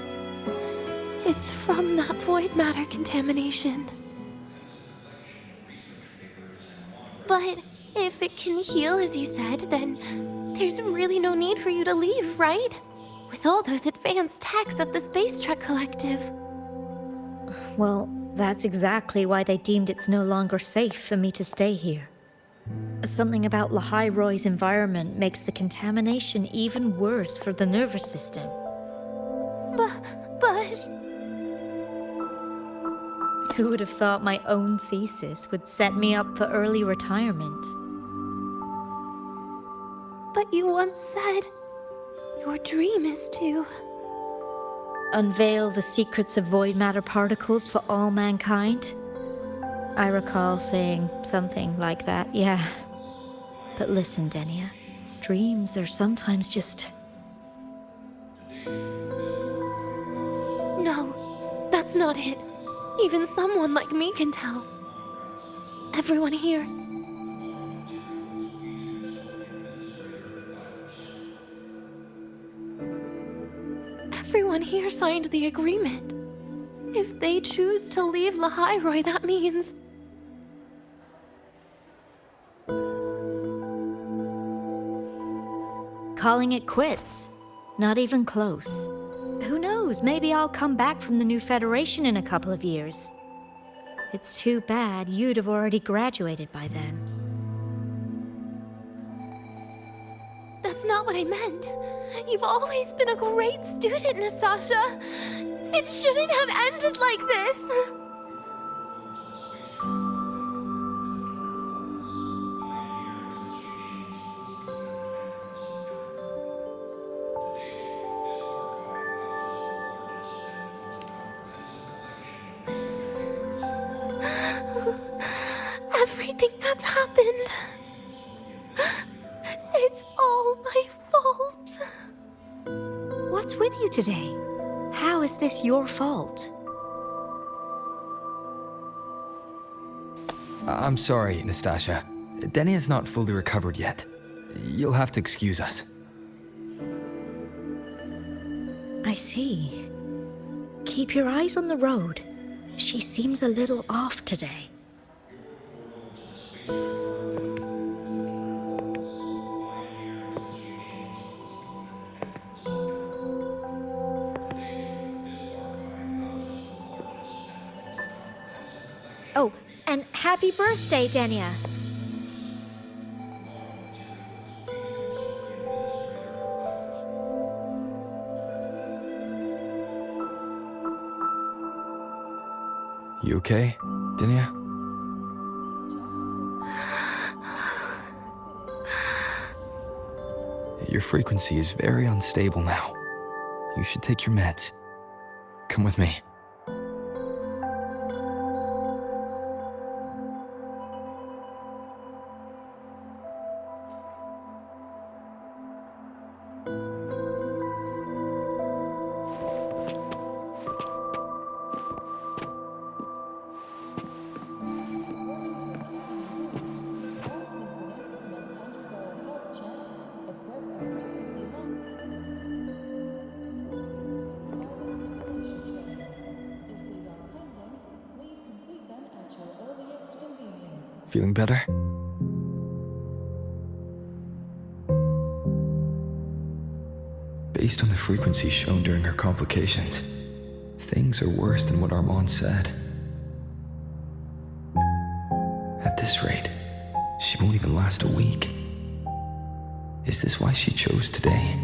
It's from that void matter contamination. But if it can heal, as you said, then there's really no need for you to leave, right? With all those advanced techs of the Space Trek Collective. Well, that's exactly why they deemed it's no longer safe for me to stay here. Something about Lahai-Roi's environment makes the contamination even worse for the nervous system. But... Who would have thought my own thesis would set me up for early retirement? But you once said your dream is to... unveil the secrets of void matter particles for all mankind? I recall saying something like that, yeah. But listen, Denia, dreams are sometimes just... No, that's not it. Even someone like me can tell. Everyone here. Everyone here signed the agreement. If they choose to leave Lahai-Roi, that means... calling it quits. Not even close. Who knows, maybe I'll come back from the new Federation in a couple of years. It's too bad you'd have already graduated by then. That's not what I meant. You've always been a great student, Nastasha. It shouldn't have ended like this. Everything that's happened... it's all my fault. What's with you today? How is this your fault? I'm sorry, Nastasha. Denia's not fully recovered yet. You'll have to excuse us. I see. Keep your eyes on the road. She seems a little off today. Oh, and happy birthday, Denia! You okay, Denia? Your frequency is very unstable now. You should take your meds. Come with me. Feeling better? Based on the frequency shown during her complications, things are worse than what Armand said. At this rate, she won't even last a week. Is this why she chose today?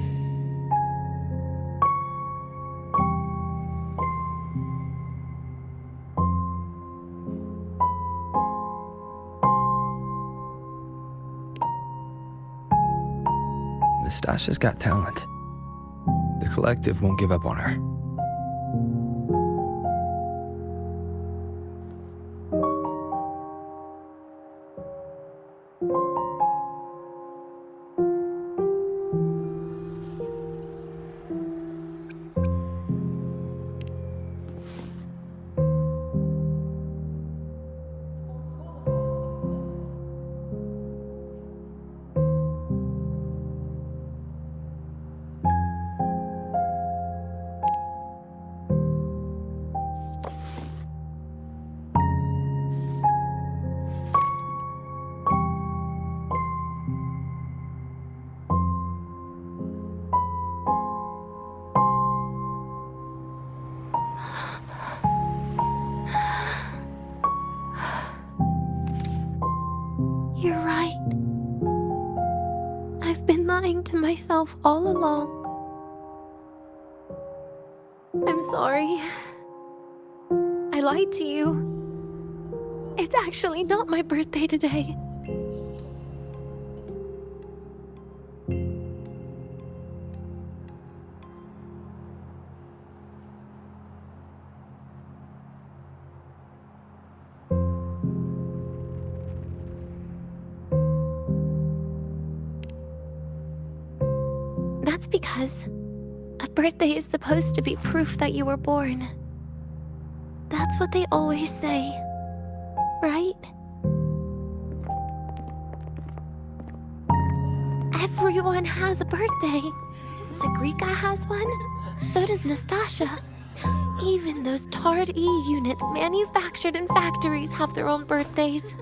Nastasha's got talent. The collective won't give up on her. You're right. I've been lying to myself all along. I'm sorry. I lied to you. It's actually not my birthday today. That's because a birthday is supposed to be proof that you were born. That's what they always say, right? Everyone has a birthday. Segue has one, so does Nastasha. Even those tarred E units manufactured in factories have their own birthdays.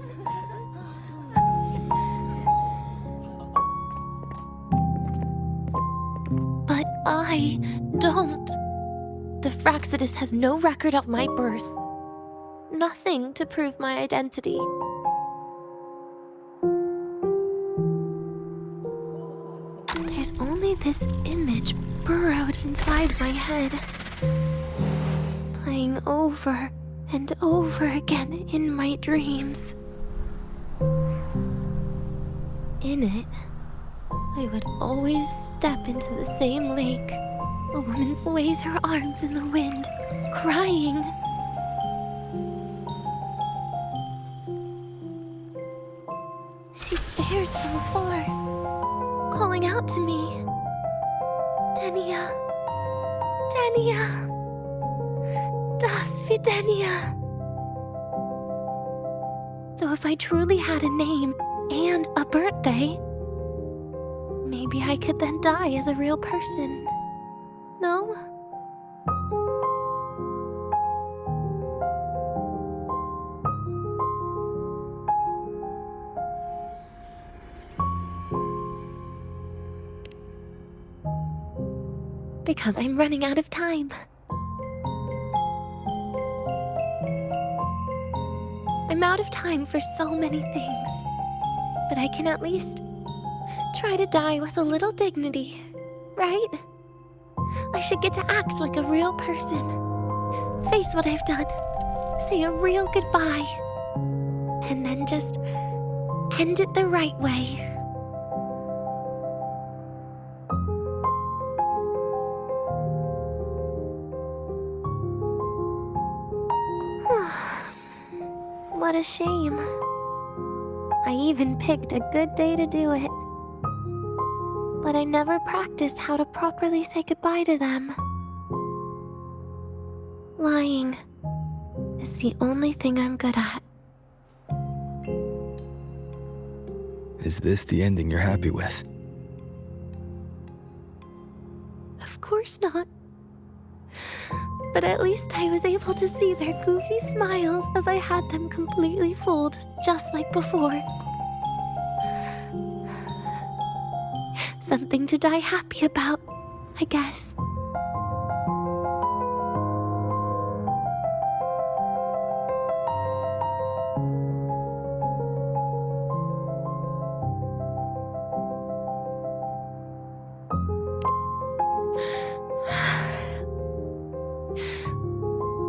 But I don't. The Fraxidus has no record of my birth. Nothing to prove my identity. There's only this image burrowed inside my head, playing over and over again in my dreams. In it, I would always step into the same lake. A woman sways her arms in the wind, crying. She stares from afar, calling out to me. Denia. Denia. Das Videnia. So if I truly had a name and a birthday, maybe I could then die as a real person. No? Because I'm running out of time. I'm out of time for so many things, but I can at least try to die with a little dignity, right? I should get to act like a real person. Face what I've done. Say a real goodbye. And then just end it the right way. What a shame. I even picked a good day to do it. But I never practiced how to properly say goodbye to them. Lying is the only thing I'm good at. Is this the ending you're happy with? Of course not. But at least I was able to see their goofy smiles as I had them completely full, just like before. Something to die happy about, I guess.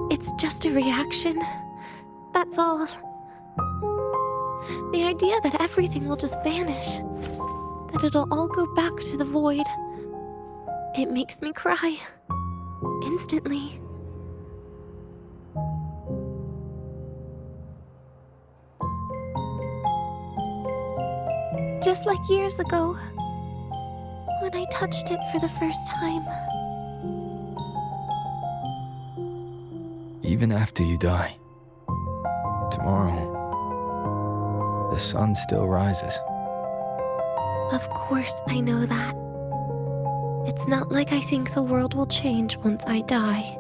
It's just a reaction. That's all. The idea that everything will just vanish, that it'll all go back to the void, it makes me cry. Instantly. Just like years ago, when I touched it for the first time. Even after you die, tomorrow, the sun still rises. Of course I know that. It's not like I think the world will change once I die.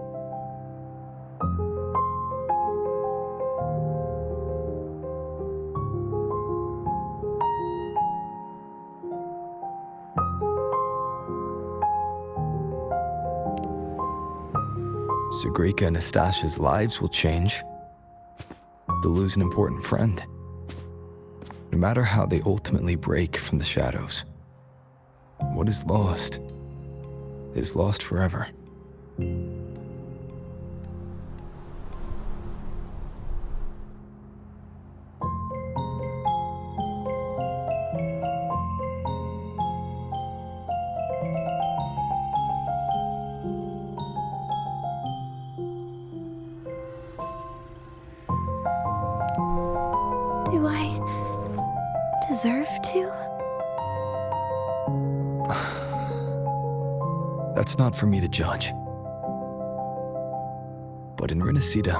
Segrika and Nastasha's lives will change. They'll lose an important friend. No matter how they ultimately break from the shadows, what is lost forever. Do I deserve to? That's not for me to judge. But in Renacida,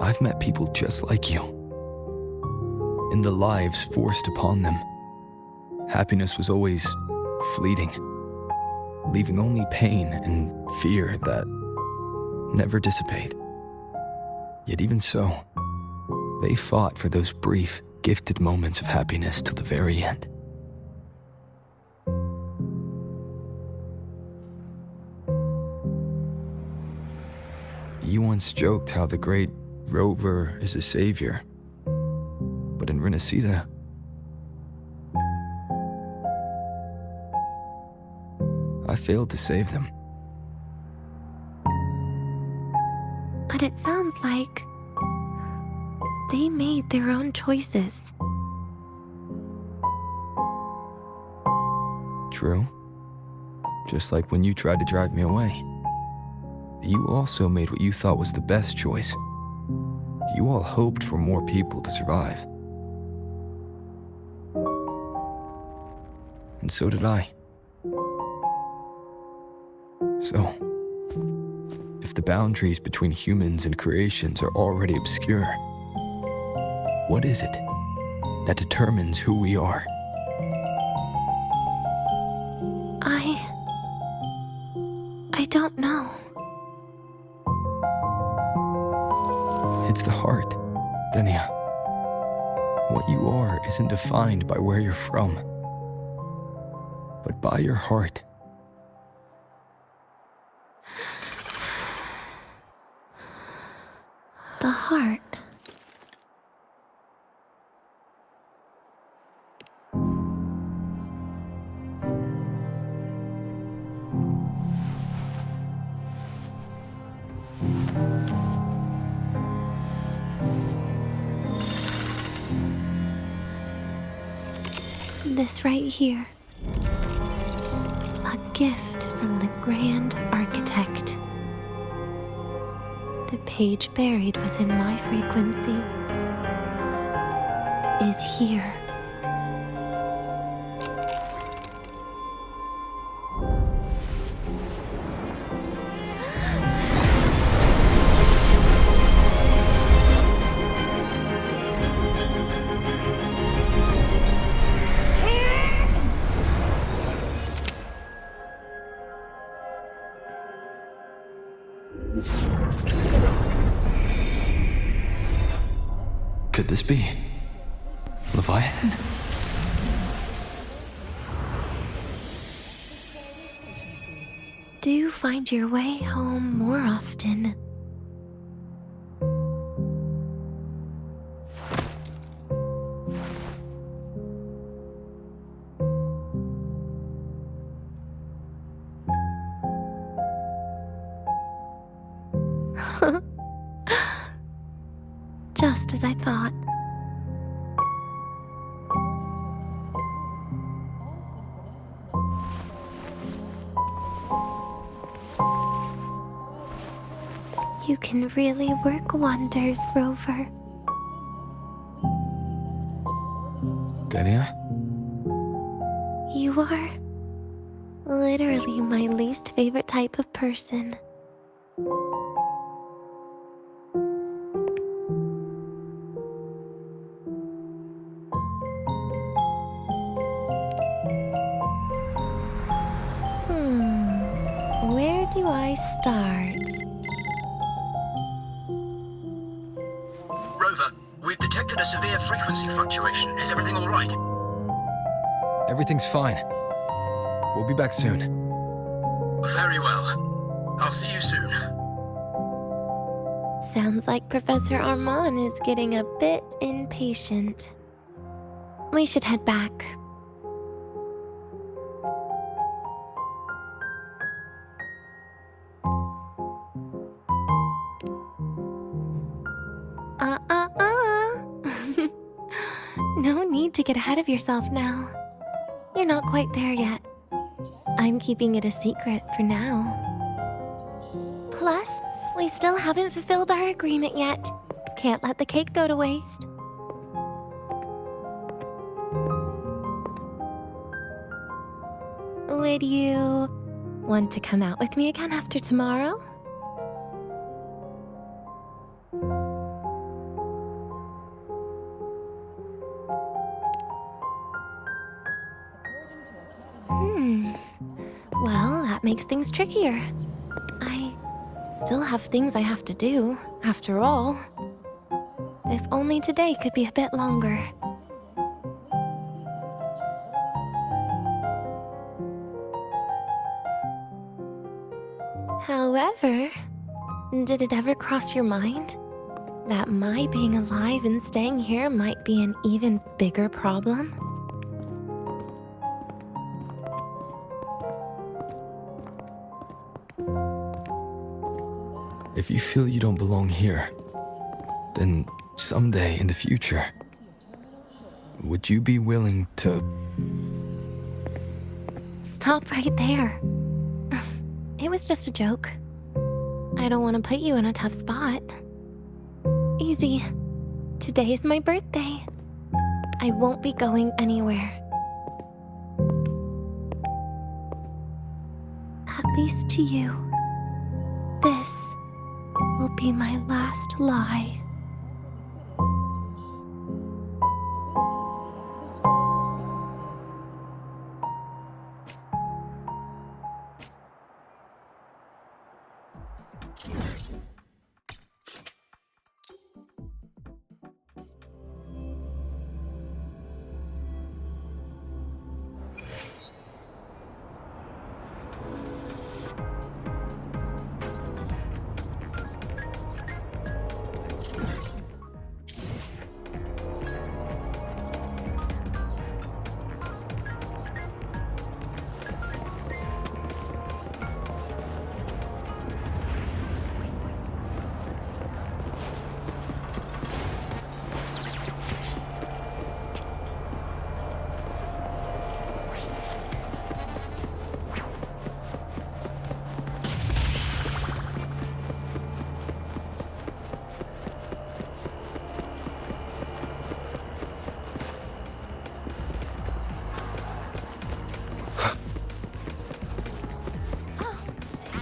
I've met people just like you. In the lives forced upon them, happiness was always fleeting, leaving only pain and fear that never dissipate. Yet even so, they fought for those brief, gifted moments of happiness till the very end. You once joked how the great rover is a savior, but in Renacida, I failed to save them. But it sounds like they made their own choices. True. Just like when you tried to drive me away. You also made what you thought was the best choice. You all hoped for more people to survive. And so did I. So, if the boundaries between humans and creations are already obscure, what is it that determines who we are? I don't know. It's the heart, Denia. What you are isn't defined by where you're from, but by your heart. The heart. This right here. A gift from the Grand Architect. The page buried within my frequency is here. Could this be Leviathan? Do find your way home more often. Just as I thought. You can really work wonders, Rover. Dania? You are literally my least favorite type of person. Where do I start? Rover, we've detected a severe frequency fluctuation. Is everything all right? Everything's fine. We'll be back soon. Very well. I'll see you soon. Sounds like Professor Armand is getting a bit impatient. We should head back. No need to get ahead of yourself now. You're not quite there yet. I'm keeping it a secret for now. Plus, we still haven't fulfilled our agreement yet. Can't let the cake go to waste. Would you want to come out with me again after tomorrow? Well, that makes things trickier. I still have things I have to do, after all. If only today could be a bit longer. However, did it ever cross your mind that my being alive and staying here might be an even bigger problem? If you feel you don't belong here, then someday in the future, would you be willing to... Stop right there. It was just a joke. I don't want to put you in a tough spot. Easy. Today is my birthday. I won't be going anywhere. At least to you. This will be my last lie.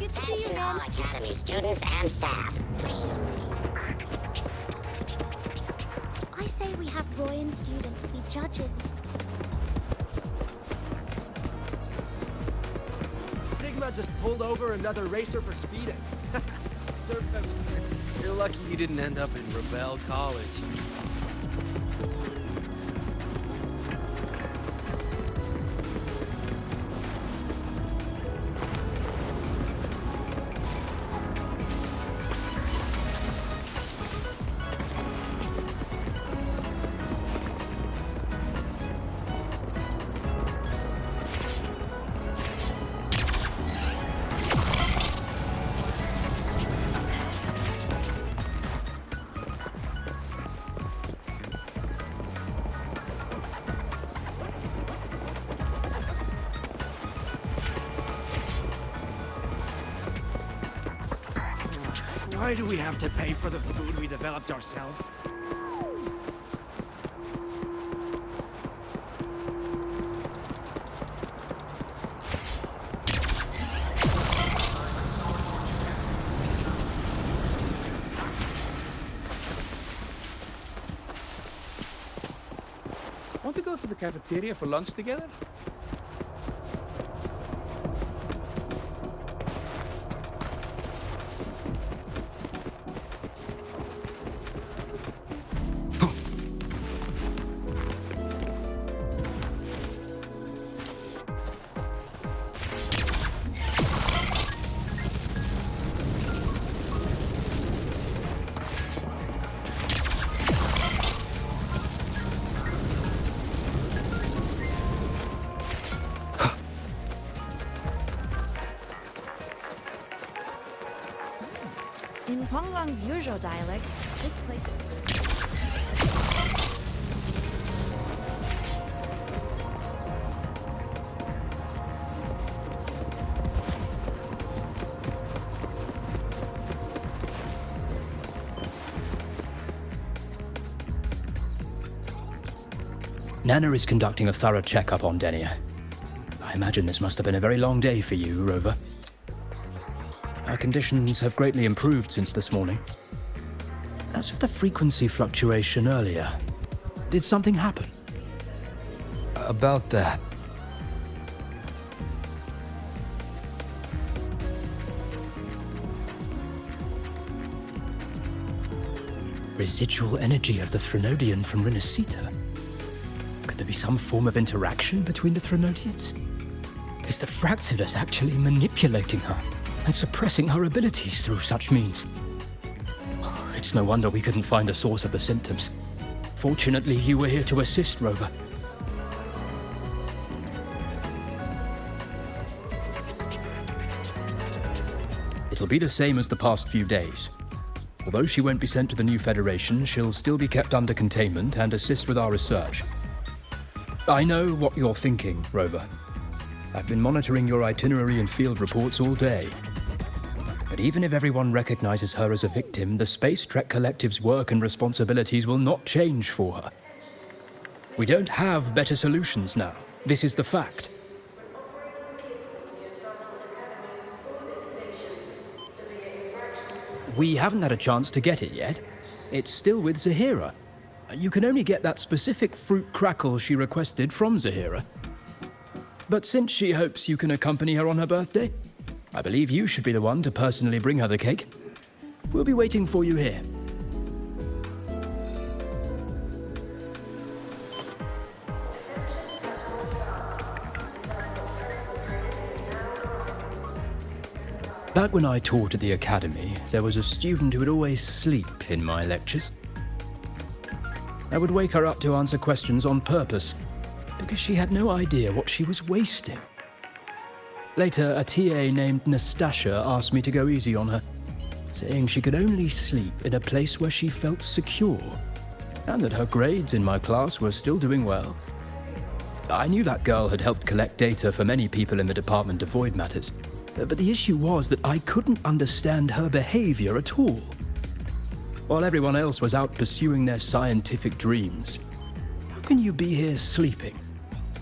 Attention all Academy students and staff. I say we have Roy and students be judges. Sigma just pulled over another racer for speeding. You're lucky you didn't end up in Rebel College. Why do we have to pay for the food we developed ourselves? Want to go to the cafeteria for lunch together? In Ponggong's usual dialect, this place... Nana is conducting a thorough checkup on Denia. I imagine this must have been a very long day for you, Rover. Her conditions have greatly improved since this morning. As for the frequency fluctuation earlier, did something happen? About that. Residual energy of the Threnodian from Renacita. Could there be some form of interaction between the Threnodians? Is the Fraxidus actually manipulating her and suppressing her abilities through such means? It's no wonder we couldn't find the source of the symptoms. Fortunately, you were here to assist, Rover. It'll be the same as the past few days. Although she won't be sent to the new Federation, she'll still be kept under containment and assist with our research. I know what you're thinking, Rover. I've been monitoring your itinerary and field reports all day. But even if everyone recognizes her as a victim, the Space Trek Collective's work and responsibilities will not change for her. We don't have better solutions now. This is the fact. We haven't had a chance to get it yet. It's still with Zahira. You can only get that specific fruit crackle she requested from Zahira. But since she hopes you can accompany her on her birthday, I believe you should be the one to personally bring her the cake. We'll be waiting for you here. Back when I taught at the academy, there was a student who would always sleep in my lectures. I would wake her up to answer questions on purpose, because she had no idea what she was wasting. Later, a TA named Nastasia asked me to go easy on her, saying she could only sleep in a place where she felt secure, and that her grades in my class were still doing well. I knew that girl had helped collect data for many people in the Department of Void Matters, but the issue was that I couldn't understand her behavior at all. While everyone else was out pursuing their scientific dreams, how can you be here sleeping?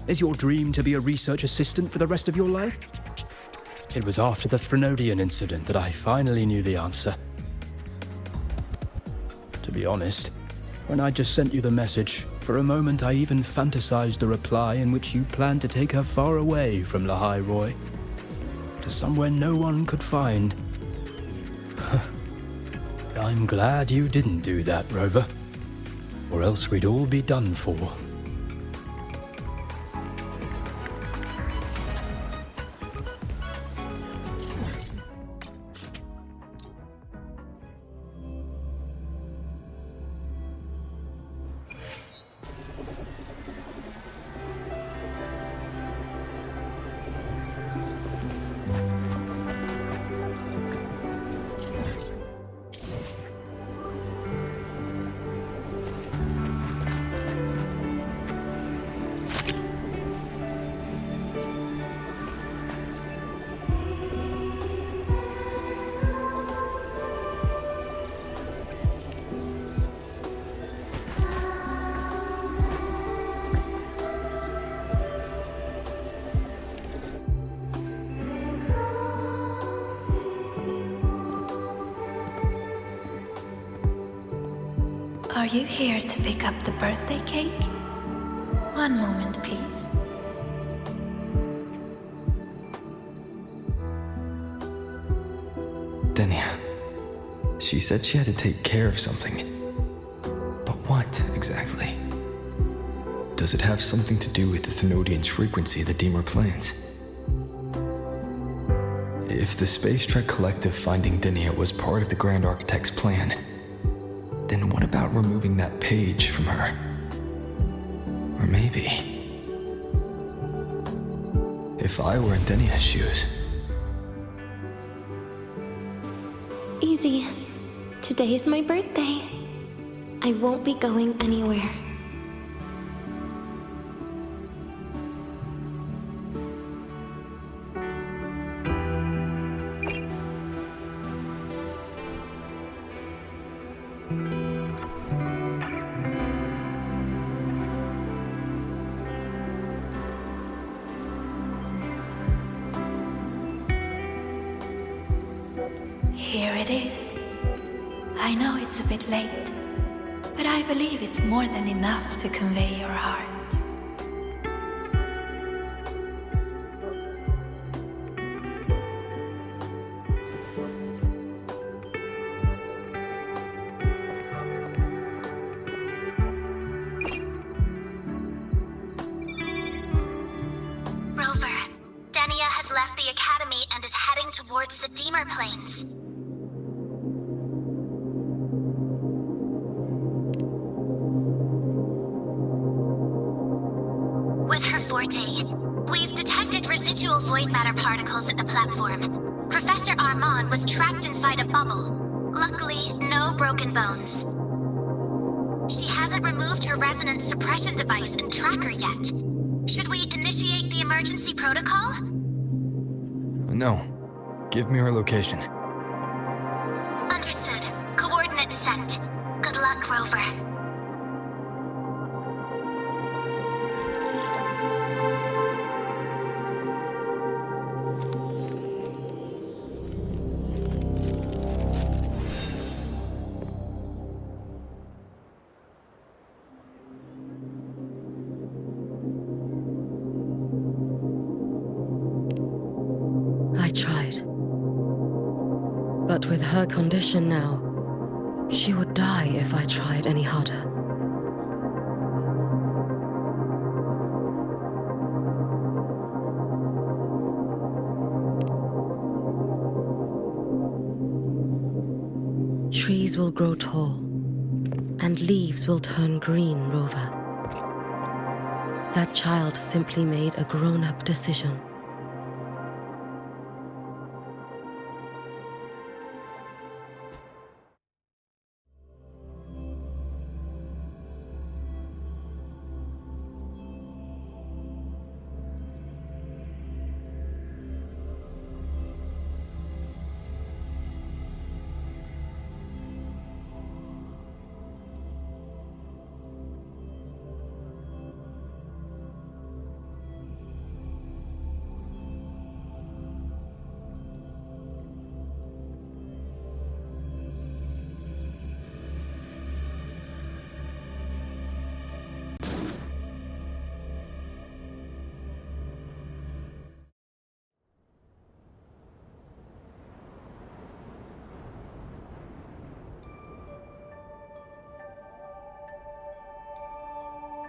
Is your dream to be a research assistant for the rest of your life? It was after the Threnodian incident that I finally knew the answer. To be honest, when I just sent you the message, for a moment I even fantasized a reply in which you planned to take her far away from Lahai-Roi, to somewhere no one could find. I'm glad you didn't do that, Rover, or else we'd all be done for. Are you here to pick up the birthday cake? One moment, please. Denia. She said she had to take care of something. But what, exactly? Does it have something to do with the Thenodian's frequency the Deemer plans? If the Space Trek Collective finding Denia was part of the Grand Architect's plan, then what about removing that page from her? Or maybe... if I were in Denia's shoes... Easy. Today is my birthday. I won't be going anywhere. Here it is. I know it's a bit late, but I believe it's more than enough to convey your heart. Rover, Denia has left the Academy and is heading towards the Deemer Plains. With her forte, we've detected residual void matter particles at the platform. Professor Armand was trapped inside a bubble. Luckily, no broken bones. She hasn't removed her resonance suppression device and tracker yet. Should we initiate the emergency protocol? No. Give me her location. Understood. Coordinates sent. Good luck, Rover. I tried. But with her condition now, she would die if I tried any harder. Trees will grow tall, and leaves will turn green, Rover. That child simply made a grown-up decision.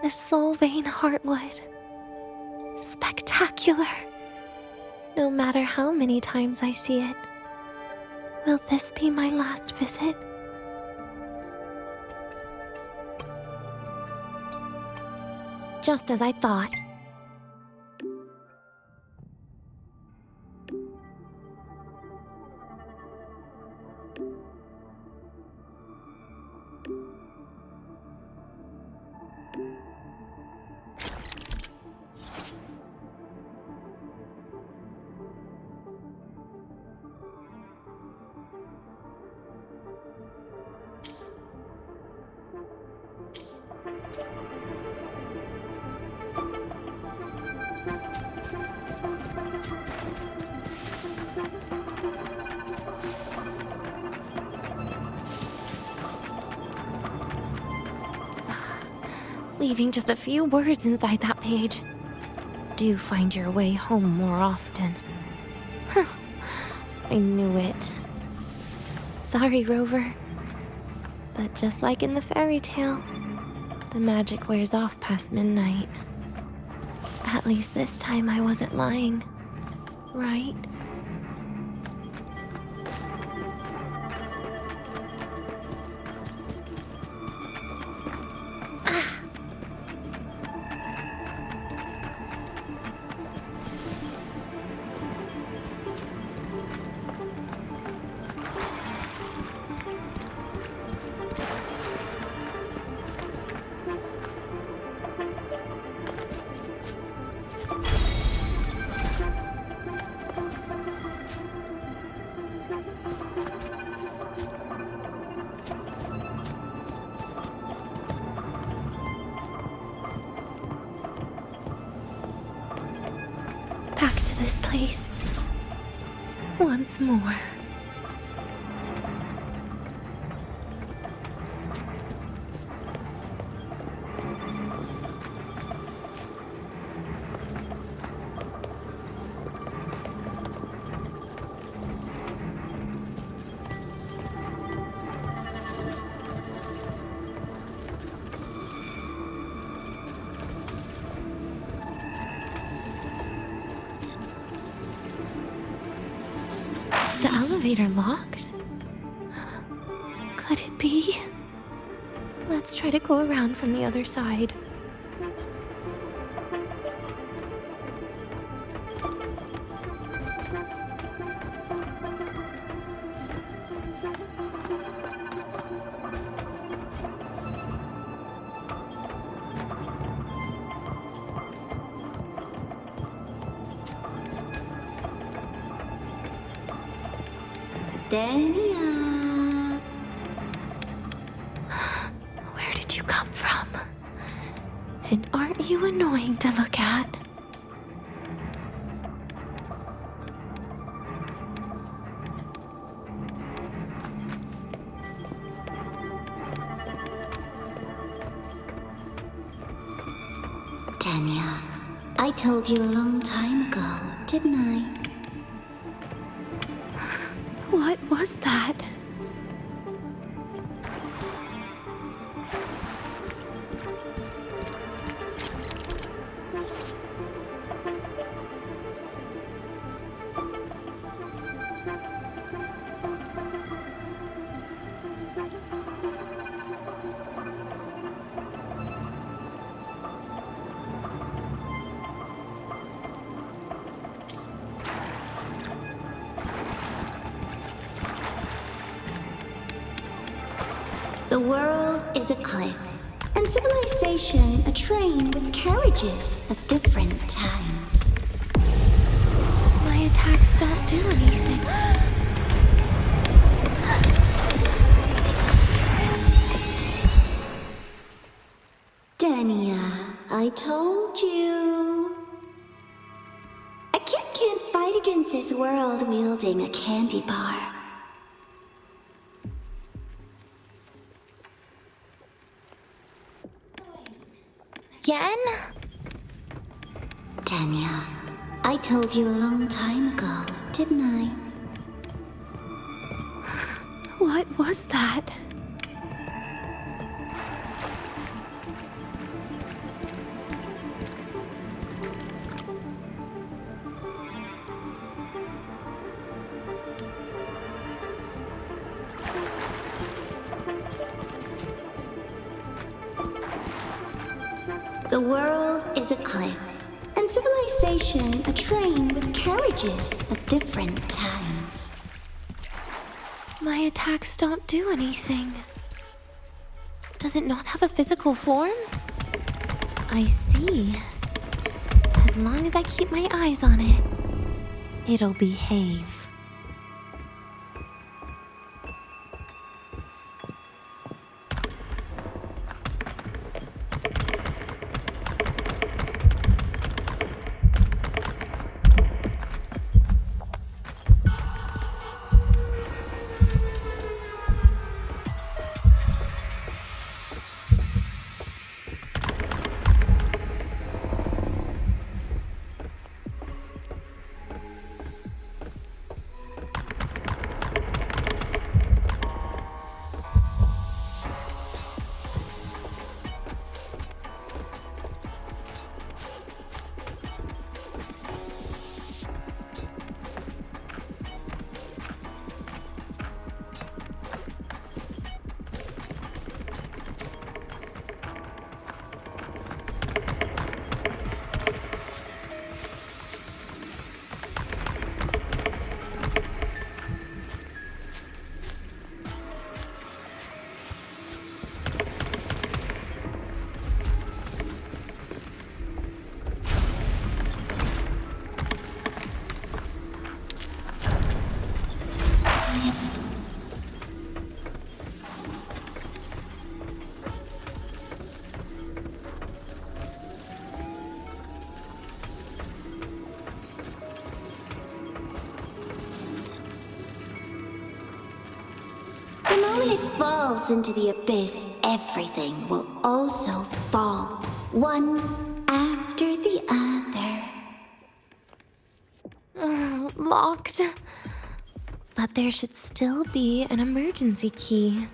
The Soul Vein Heartwood. Spectacular. No matter how many times I see it, will this be my last visit? Just as I thought. leaving just a few words inside that page. Do find your way home more often. I knew it. Sorry, Rover. But just like in the fairy tale, the magic wears off past midnight. At least this time I wasn't lying, right? Back to this place. Once more. Is the elevator locked? Could it be? Let's try to go around from the other side. Dania. Where did you come from? And aren't you annoying to look at? Dania, I told you a long time ago, didn't I? What was that? The world is a cliff, and civilization a train with carriages of different times. My attacks don't do anything. Dania, I told you. A kid can't fight against this world wielding a candy bar. Yen? Dania, I told you a long time ago, didn't I? What was that? The world is a cliff, and civilization a train with carriages of different times. My attacks don't do anything. Does it not have a physical form? I see. As long as I keep my eyes on it, it'll behave. falls into the abyss, everything will also fall, one after the other. Locked. But there should still be an emergency key.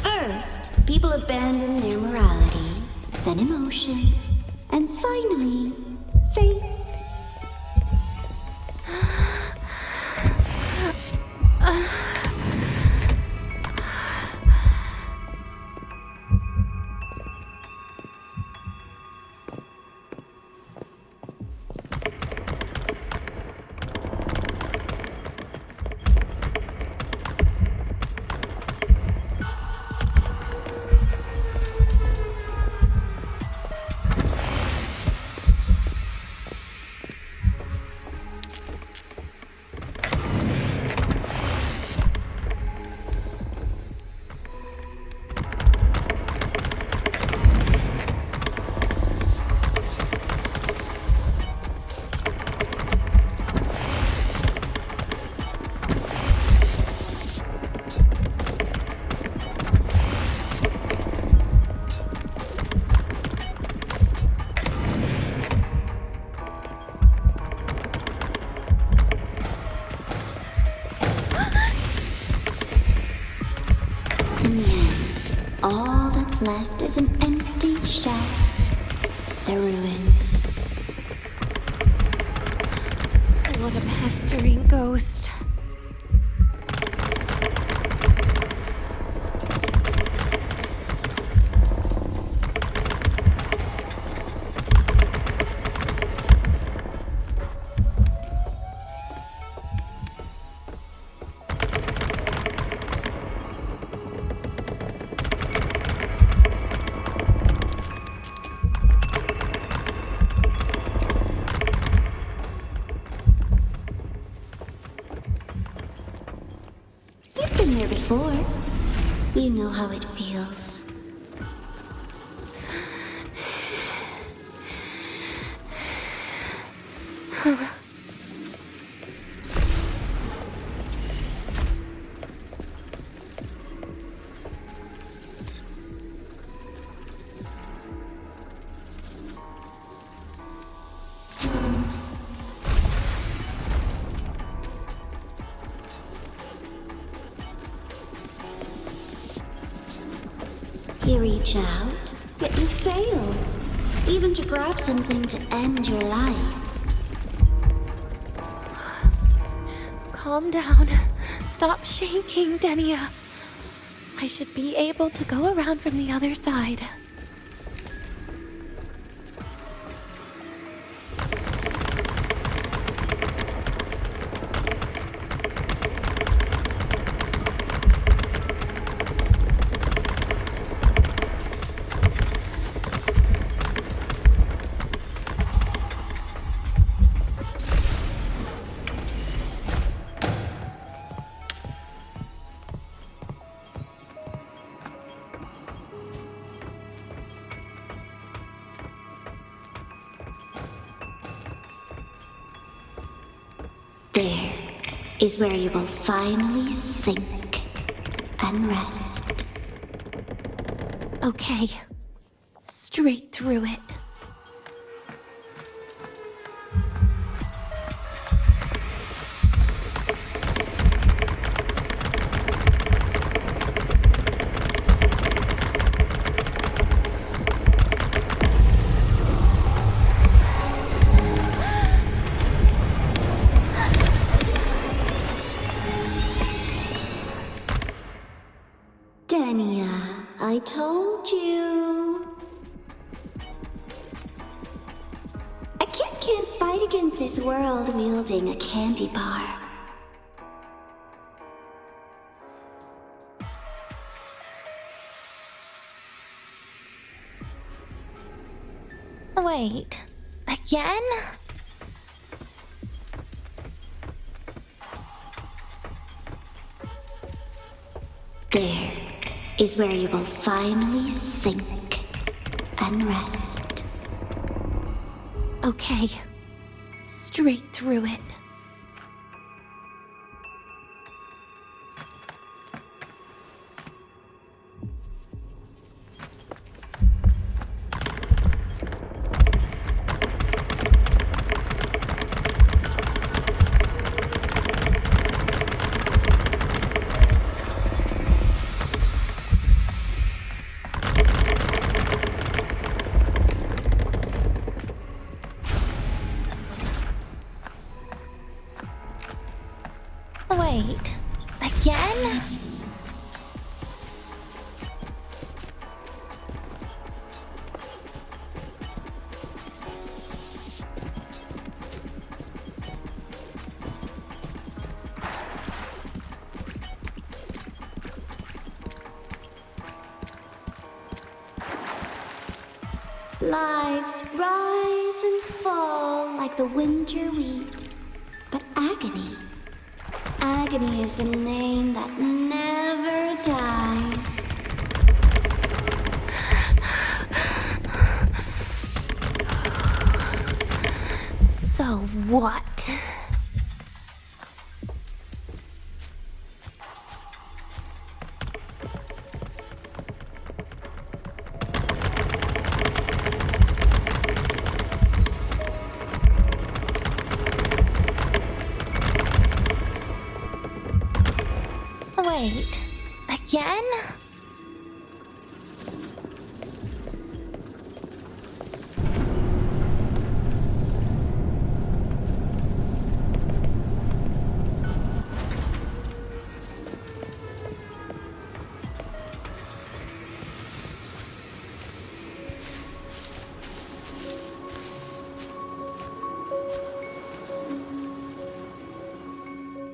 First, people abandon their morality, then emotions, and finally, faith. All that's left is an empty shell. The ruins. What a pestering ghost. You've been there before. You know how it feels. You reach out, yet you fail. Even to grab something to end your life. Calm down. Stop shaking, Denia. I should be able to go around from the other side. There is where you will finally sink and rest. Okay. Straight through it. I told you. A kid can't fight against this world wielding a candy bar. Wait, again? There is where you will finally sink and rest. Okay, straight through it. Wait, again? Lives rise and fall like the winter wheat, but agony is the name that never dies. So what? Wait, again?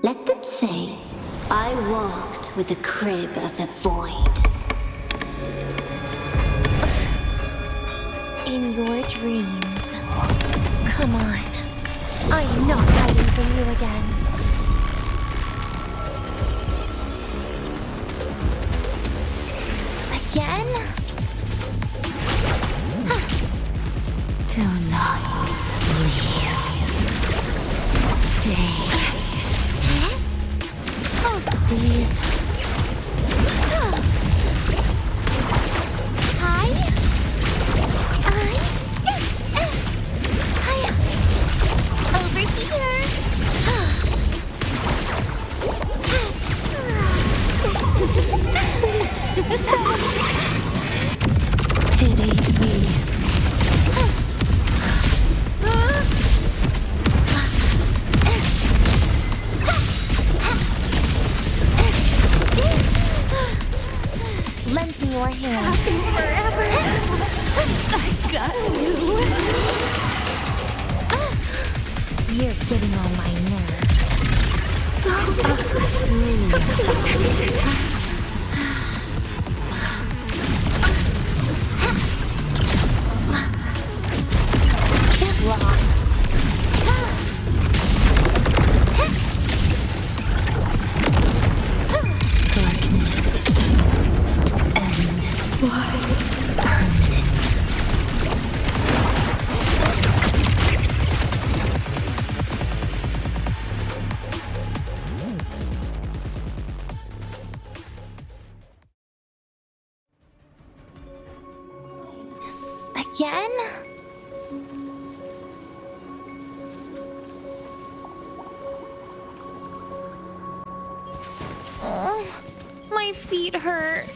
Let them say I walked with the crib of the void. In your dreams. Come on. I am not hiding from you again. Again? Do not leave. Stay. Oh, please. Over here. Pity me. Lend me your hand. Happy forever. I got you. You're getting on my nerves. Get lost. Darkness. And why? Permanent. Again? Oh, my feet hurt.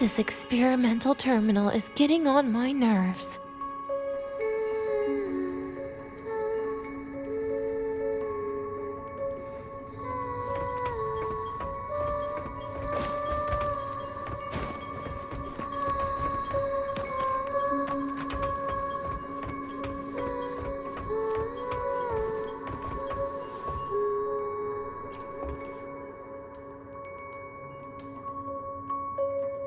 This experimental terminal is getting on my nerves.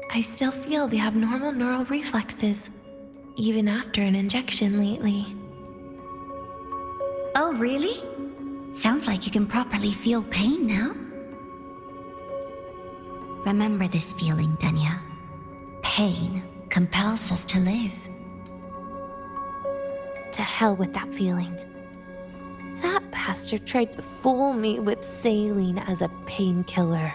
I still feel the abnormal neural reflexes, even after an injection lately. Oh, really? Sounds like you can properly feel pain now. Remember this feeling, Denya. Pain compels us to live. To hell with that feeling. That bastard tried to fool me with saline as a painkiller.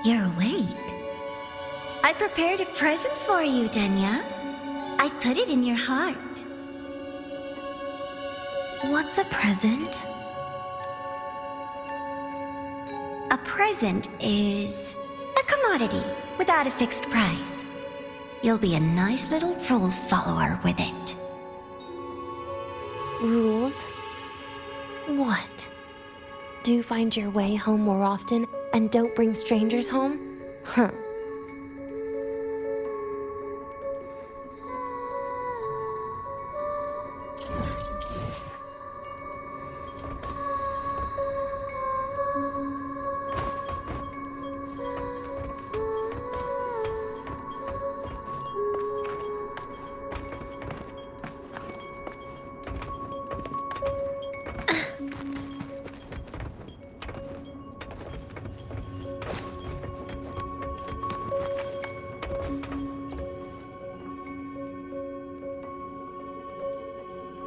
You're awake. I prepared a present for you, Denya. I put it in your heart. What's a present? A present is a commodity without a fixed price. You'll be a nice little rule follower with it. Rules? What? Do find your way home more often and don't bring strangers home? Huh.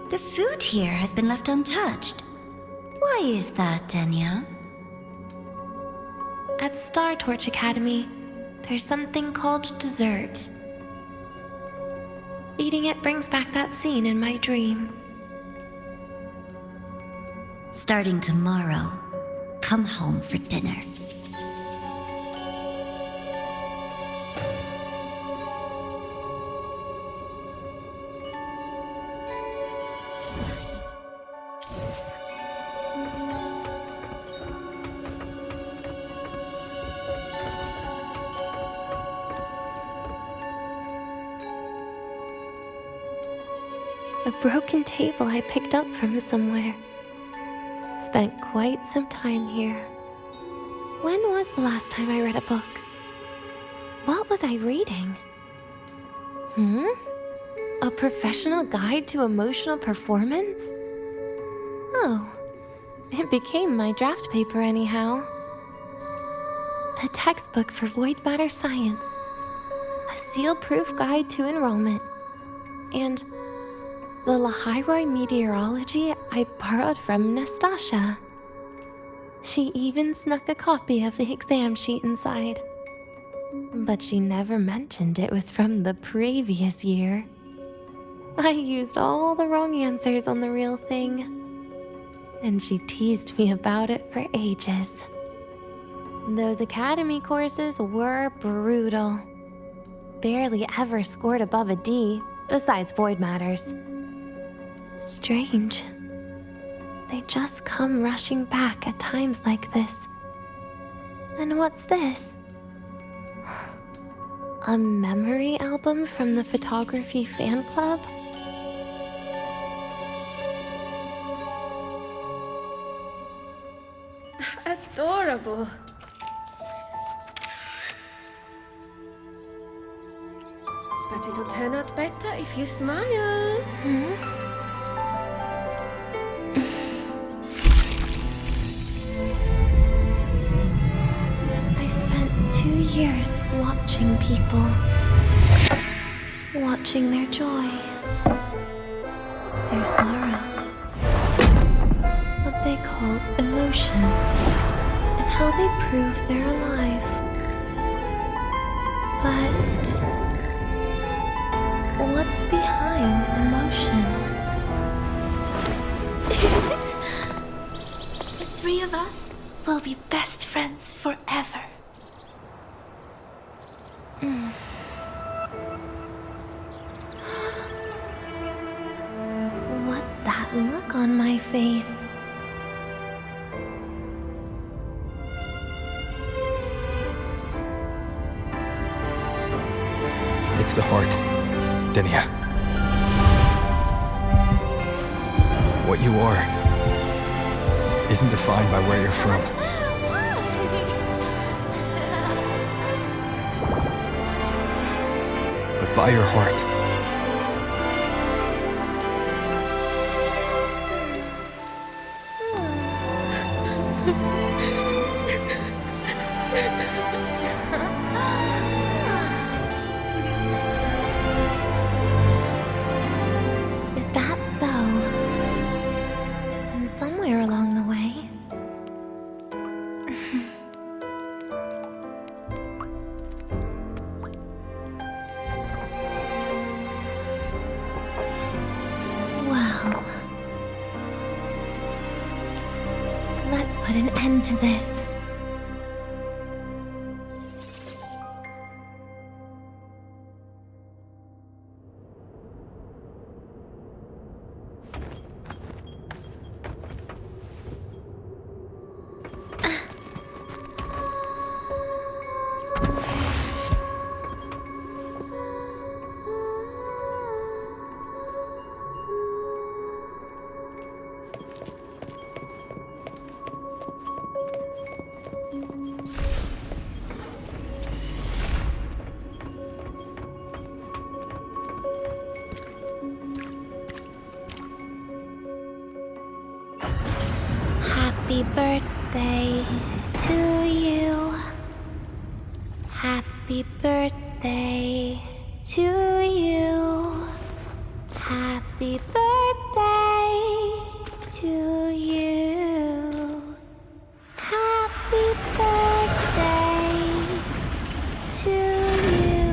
The food here has been left untouched. Why is that, Denya? At Star Torch Academy, there's something called dessert. Eating it brings back that scene in my dream. Starting tomorrow, come home for dinner. A broken table I picked up from somewhere. Spent quite some time here. When was the last time I read a book? What was I reading? A professional guide to emotional performance? Oh, it became my draft paper anyhow. A textbook for void matter science. A seal-proof guide to enrollment. And the Lahai-Roi meteorology I borrowed from Nastasha. She even snuck a copy of the exam sheet inside. But she never mentioned it was from the previous year. I used all the wrong answers on the real thing. And she teased me about it for ages. Those academy courses were brutal. Barely ever scored above a D, besides void matters. Strange. They just come rushing back at times like this. And what's this? A memory album from the photography fan club? Adorable. But it'll turn out better if you smile. I spent 2 years watching people. Watching their joy. Their sorrow. What they call emotion is how they prove they're alive. But What's behind the motion? The three of us will be best friends forever. What's that look on my face? It's the heart, Denia. What you are isn't defined by where you're from. But by your heart. Is that so? Then somewhere along the way... Well... Let's put an end to this. Happy birthday to you. Happy birthday to you. Happy birthday to you. Happy birthday to you.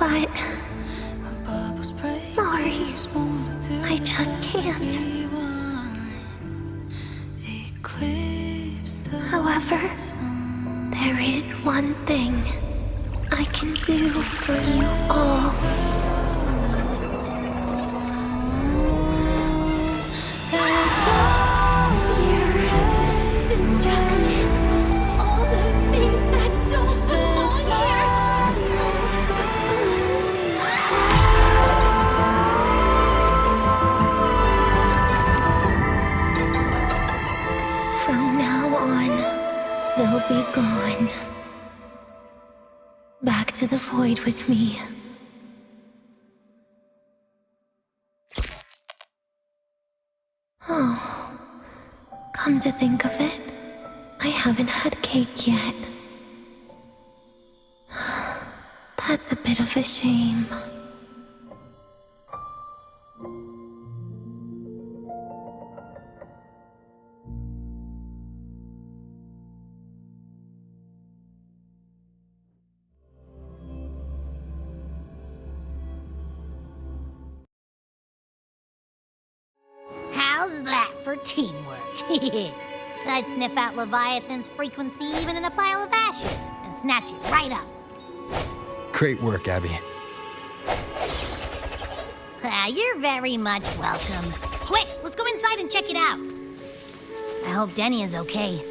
But... sorry. I just can't. However, there is one thing I can do for you all. Destruction. All those things that don't belong here. From now on, they'll be gone. Back to the void with me. Oh, come to think of it, I haven't had cake yet. That's a bit of a shame. How's that for teamwork? I'd sniff out Leviathan's frequency even in a pile of ashes and snatch it right up. Great work, Abby. You're very much welcome. Quick, let's go inside and check it out. I hope Denny is okay.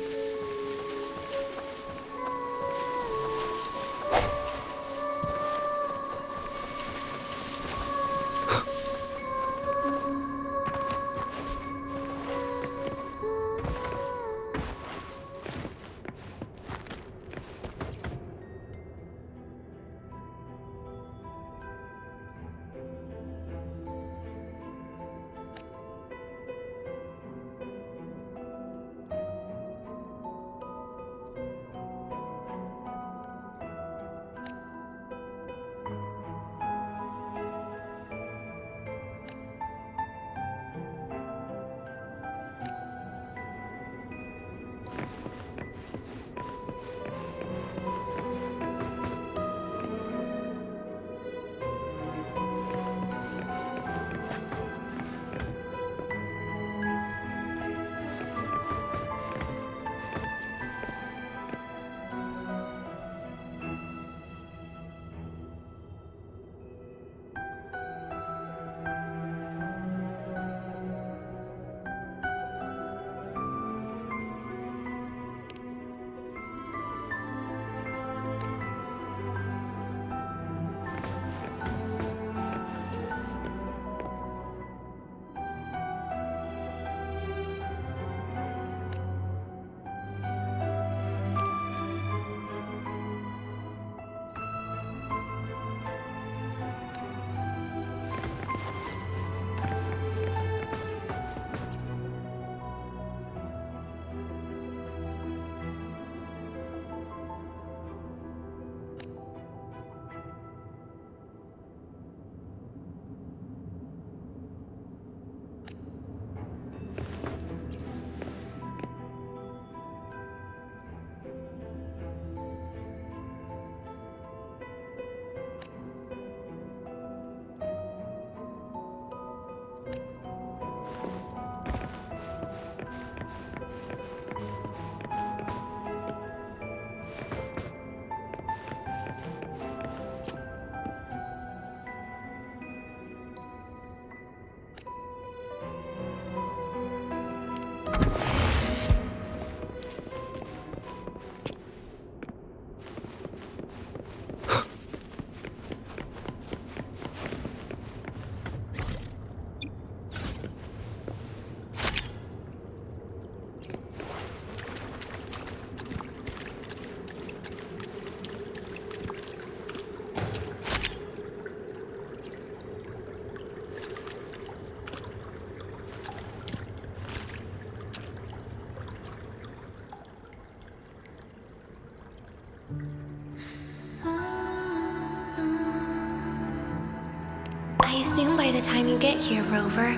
I assume by the time you get here, Rover,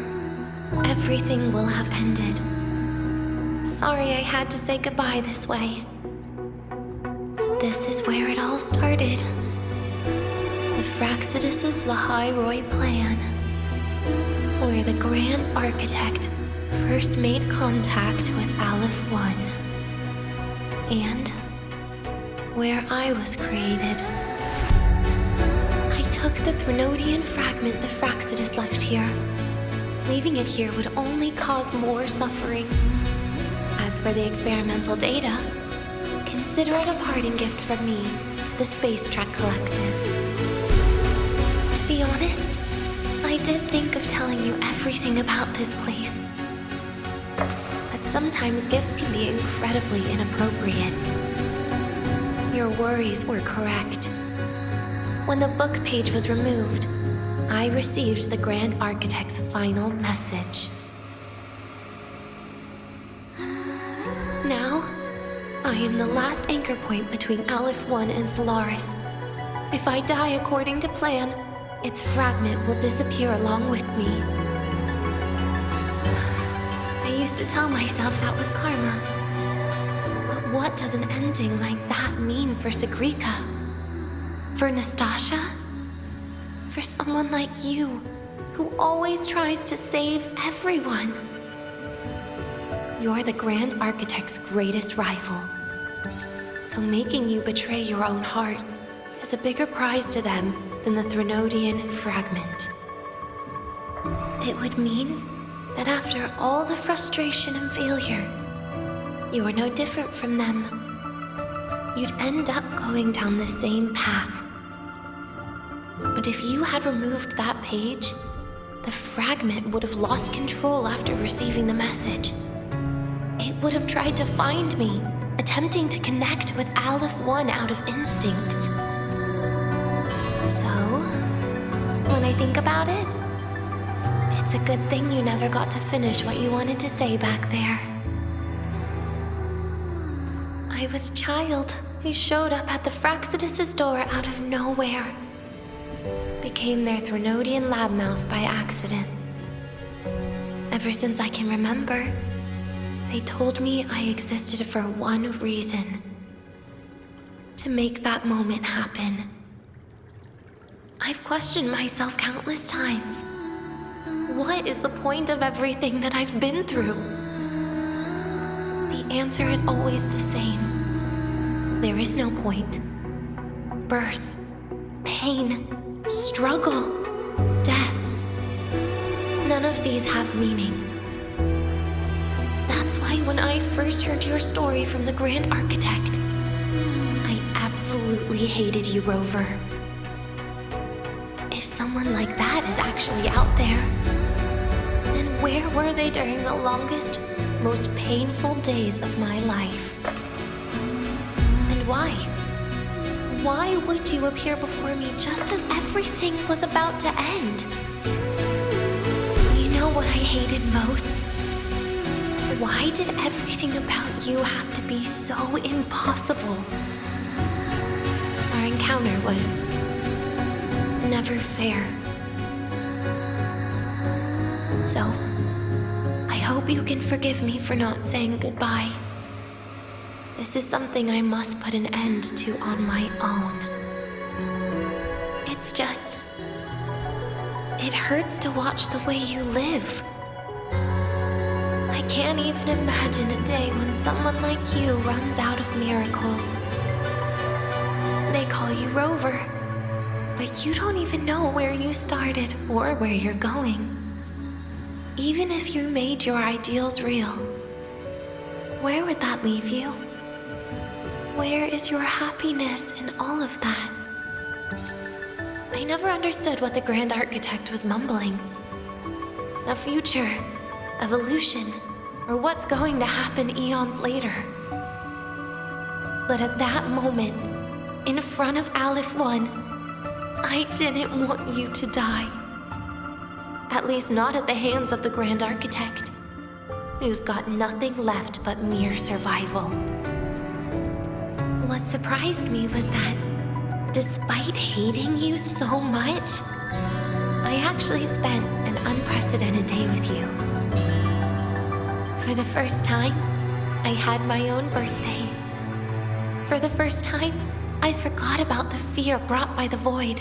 everything will have ended. Sorry I had to say goodbye this way. This is where it all started. The Fraxidus' Lahai-Roi plan, where the Grand Architect first made contact with Aleph-1, and where I was created. I took the Threnodian fragment the Fraxidus left here. Leaving it here would only cause more suffering. As for the experimental data, consider it a parting gift from me to the Space Trek Collective. To be honest, I did think of telling you everything about this place. But sometimes gifts can be incredibly inappropriate. Your worries were correct. When the book page was removed, I received the Grand Architect's final message. Now, I am the last anchor point between Aleph-1 and Solaris. If I die according to plan, its fragment will disappear along with me. I used to tell myself that was karma. But what does an ending like that mean for Segrika? For Nastasha? For someone like you, who always tries to save everyone? You're the Grand Architect's greatest rival. So making you betray your own heart is a bigger prize to them than the Threnodian fragment. It would mean that after all the frustration and failure, you are no different from them. You'd end up going down the same path. But if you had removed that page, the fragment would have lost control after receiving the message. It would have tried to find me, attempting to connect with Aleph-1 out of instinct. So, when I think about it, it's a good thing you never got to finish what you wanted to say back there. I was a child who showed up at the Fraxidus' door out of nowhere. Became their Threnodian lab mouse by accident. Ever since I can remember, they told me I existed for one reason. To make that moment happen. I've questioned myself countless times. What is the point of everything that I've been through? The answer is always the same. There is no point. Birth, pain, struggle, death. None of these have meaning. That's why when I first heard your story from the Grand Architect, I absolutely hated you, Rover. If someone like that is actually out there, then where were they during the longest, most painful days of my life? And why? Why would you appear before me just as everything was about to end? You know what I hated most? Why did everything about you have to be so impossible? Our encounter was never fair. So, I hope you can forgive me for not saying goodbye. This is something I must put an end to on my own. It's just... it hurts to watch the way you live. I can't even imagine a day when someone like you runs out of miracles. They call you Rover, but you don't even know where you started or where you're going. Even if you made your ideals real, where would that leave you? Where is your happiness in all of that? I never understood what the Grand Architect was mumbling. The future, evolution, or what's going to happen eons later. But at that moment, in front of Aleph 1, I didn't want you to die. At least not at the hands of the Grand Architect, who's got nothing left but mere survival. What surprised me was that, despite hating you so much, I actually spent an unprecedented day with you. For the first time, I had my own birthday. For the first time, I forgot about the fear brought by the void.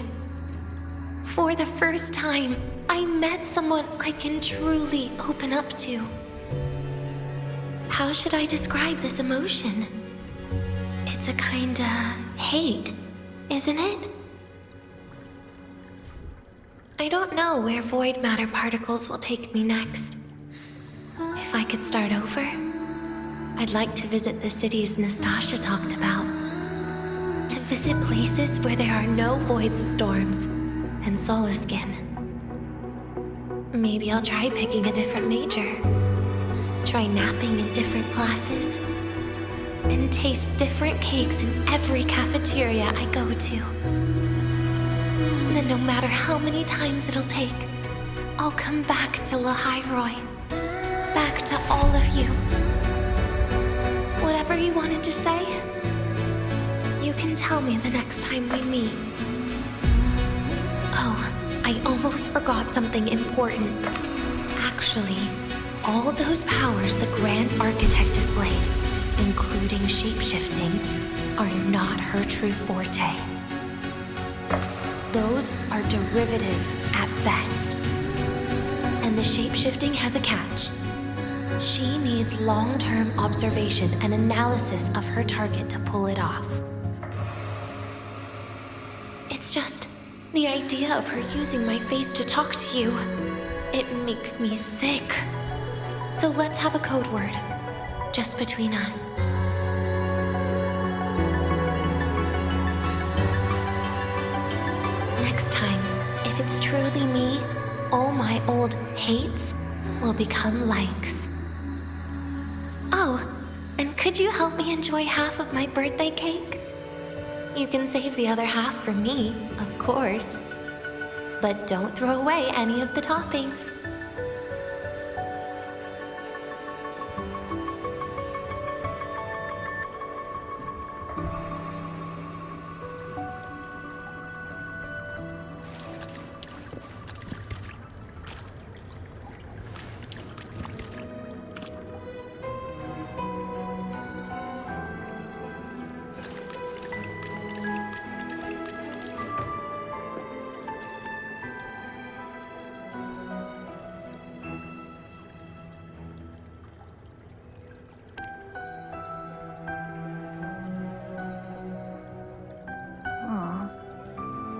For the first time, I met someone I can truly open up to. How should I describe this emotion? It's a kinda hate, isn't it? I don't know where void matter particles will take me next. If I could start over, I'd like to visit the cities Nastasha talked about. To visit places where there are no void storms and Solaskin. Maybe I'll try picking a different major. Try napping in different classes. And taste different cakes in every cafeteria I go to. Then no matter how many times it'll take, I'll come back to Lahai-Roi. Back to all of you. Whatever you wanted to say, you can tell me the next time we meet. Oh, I almost forgot something important. Actually, all those powers the Grand Architect displayed, including shape-shifting, are not her true forte. Those are derivatives at best. And the shape-shifting has a catch. She needs long-term observation and analysis of her target to pull it off. It's just the idea of her using my face to talk to you. It makes me sick. So let's have a code word, just between us. Next time, if it's truly me, all my old hates will become likes. Oh, and could you help me enjoy half of my birthday cake? You can save the other half for me, of course. But don't throw away any of the toppings.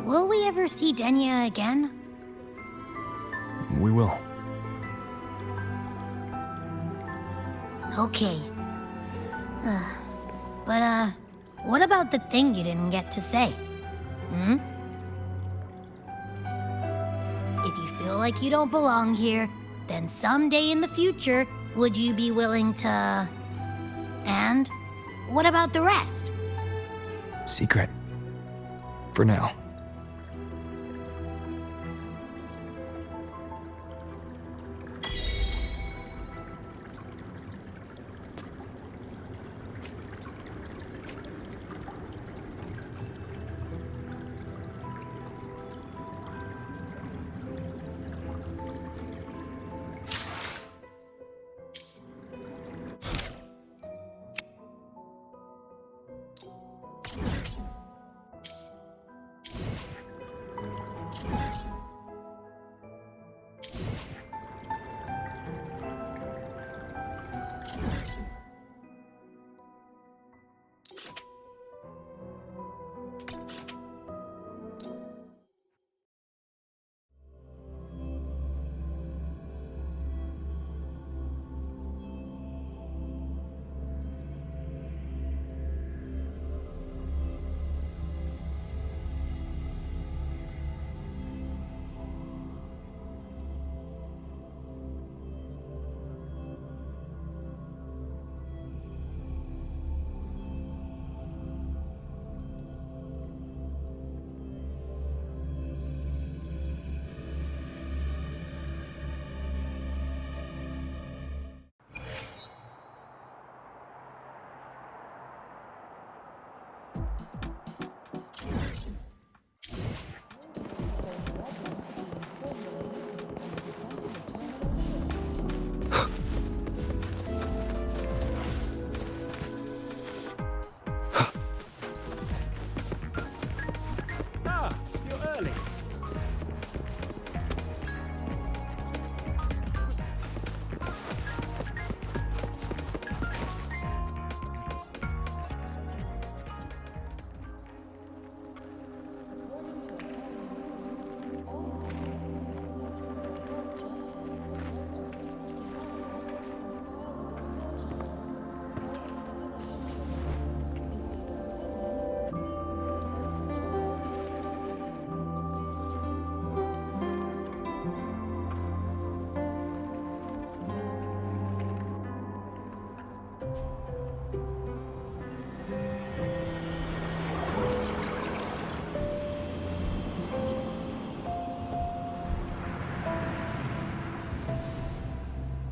Will we ever see Denya again? We will. Okay. But, what about the thing you didn't get to say? If you feel like you don't belong here, then someday in the future, would you be willing to... And what about the rest? Secret. For now.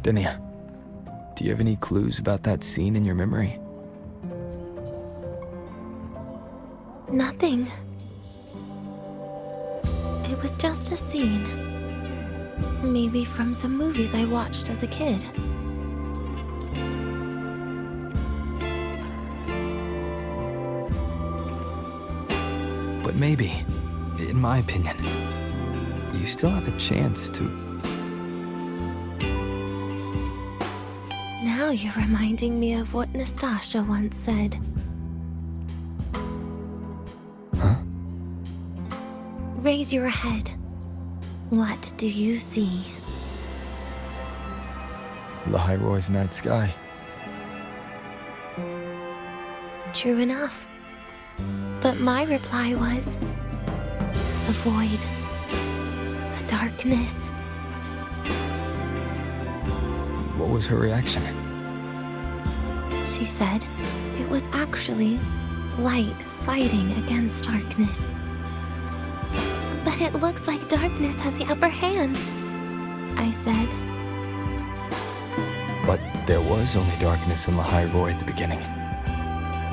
Denia, do you have any clues about that scene in your memory? Nothing. It was just a scene. Maybe from some movies I watched as a kid. But maybe, in my opinion, you still have a chance to... Now you're reminding me of what Nastasha once said. Huh? Raise your head. What do you see? Lahai-Roi's night sky. True enough. But my reply was... the void. The darkness. What was her reaction? She said it was actually light fighting against darkness. But it looks like darkness has the upper hand, I said. But there was only darkness in Lahai-Roi at the beginning.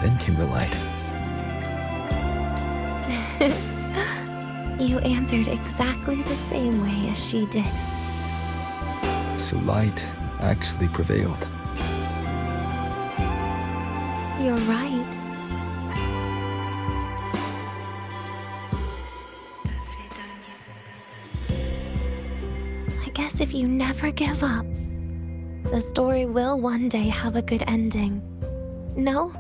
Then came the light. You answered exactly the same way as she did. So light actually prevailed. You're right. I guess if you never give up, the story will one day have a good ending. No?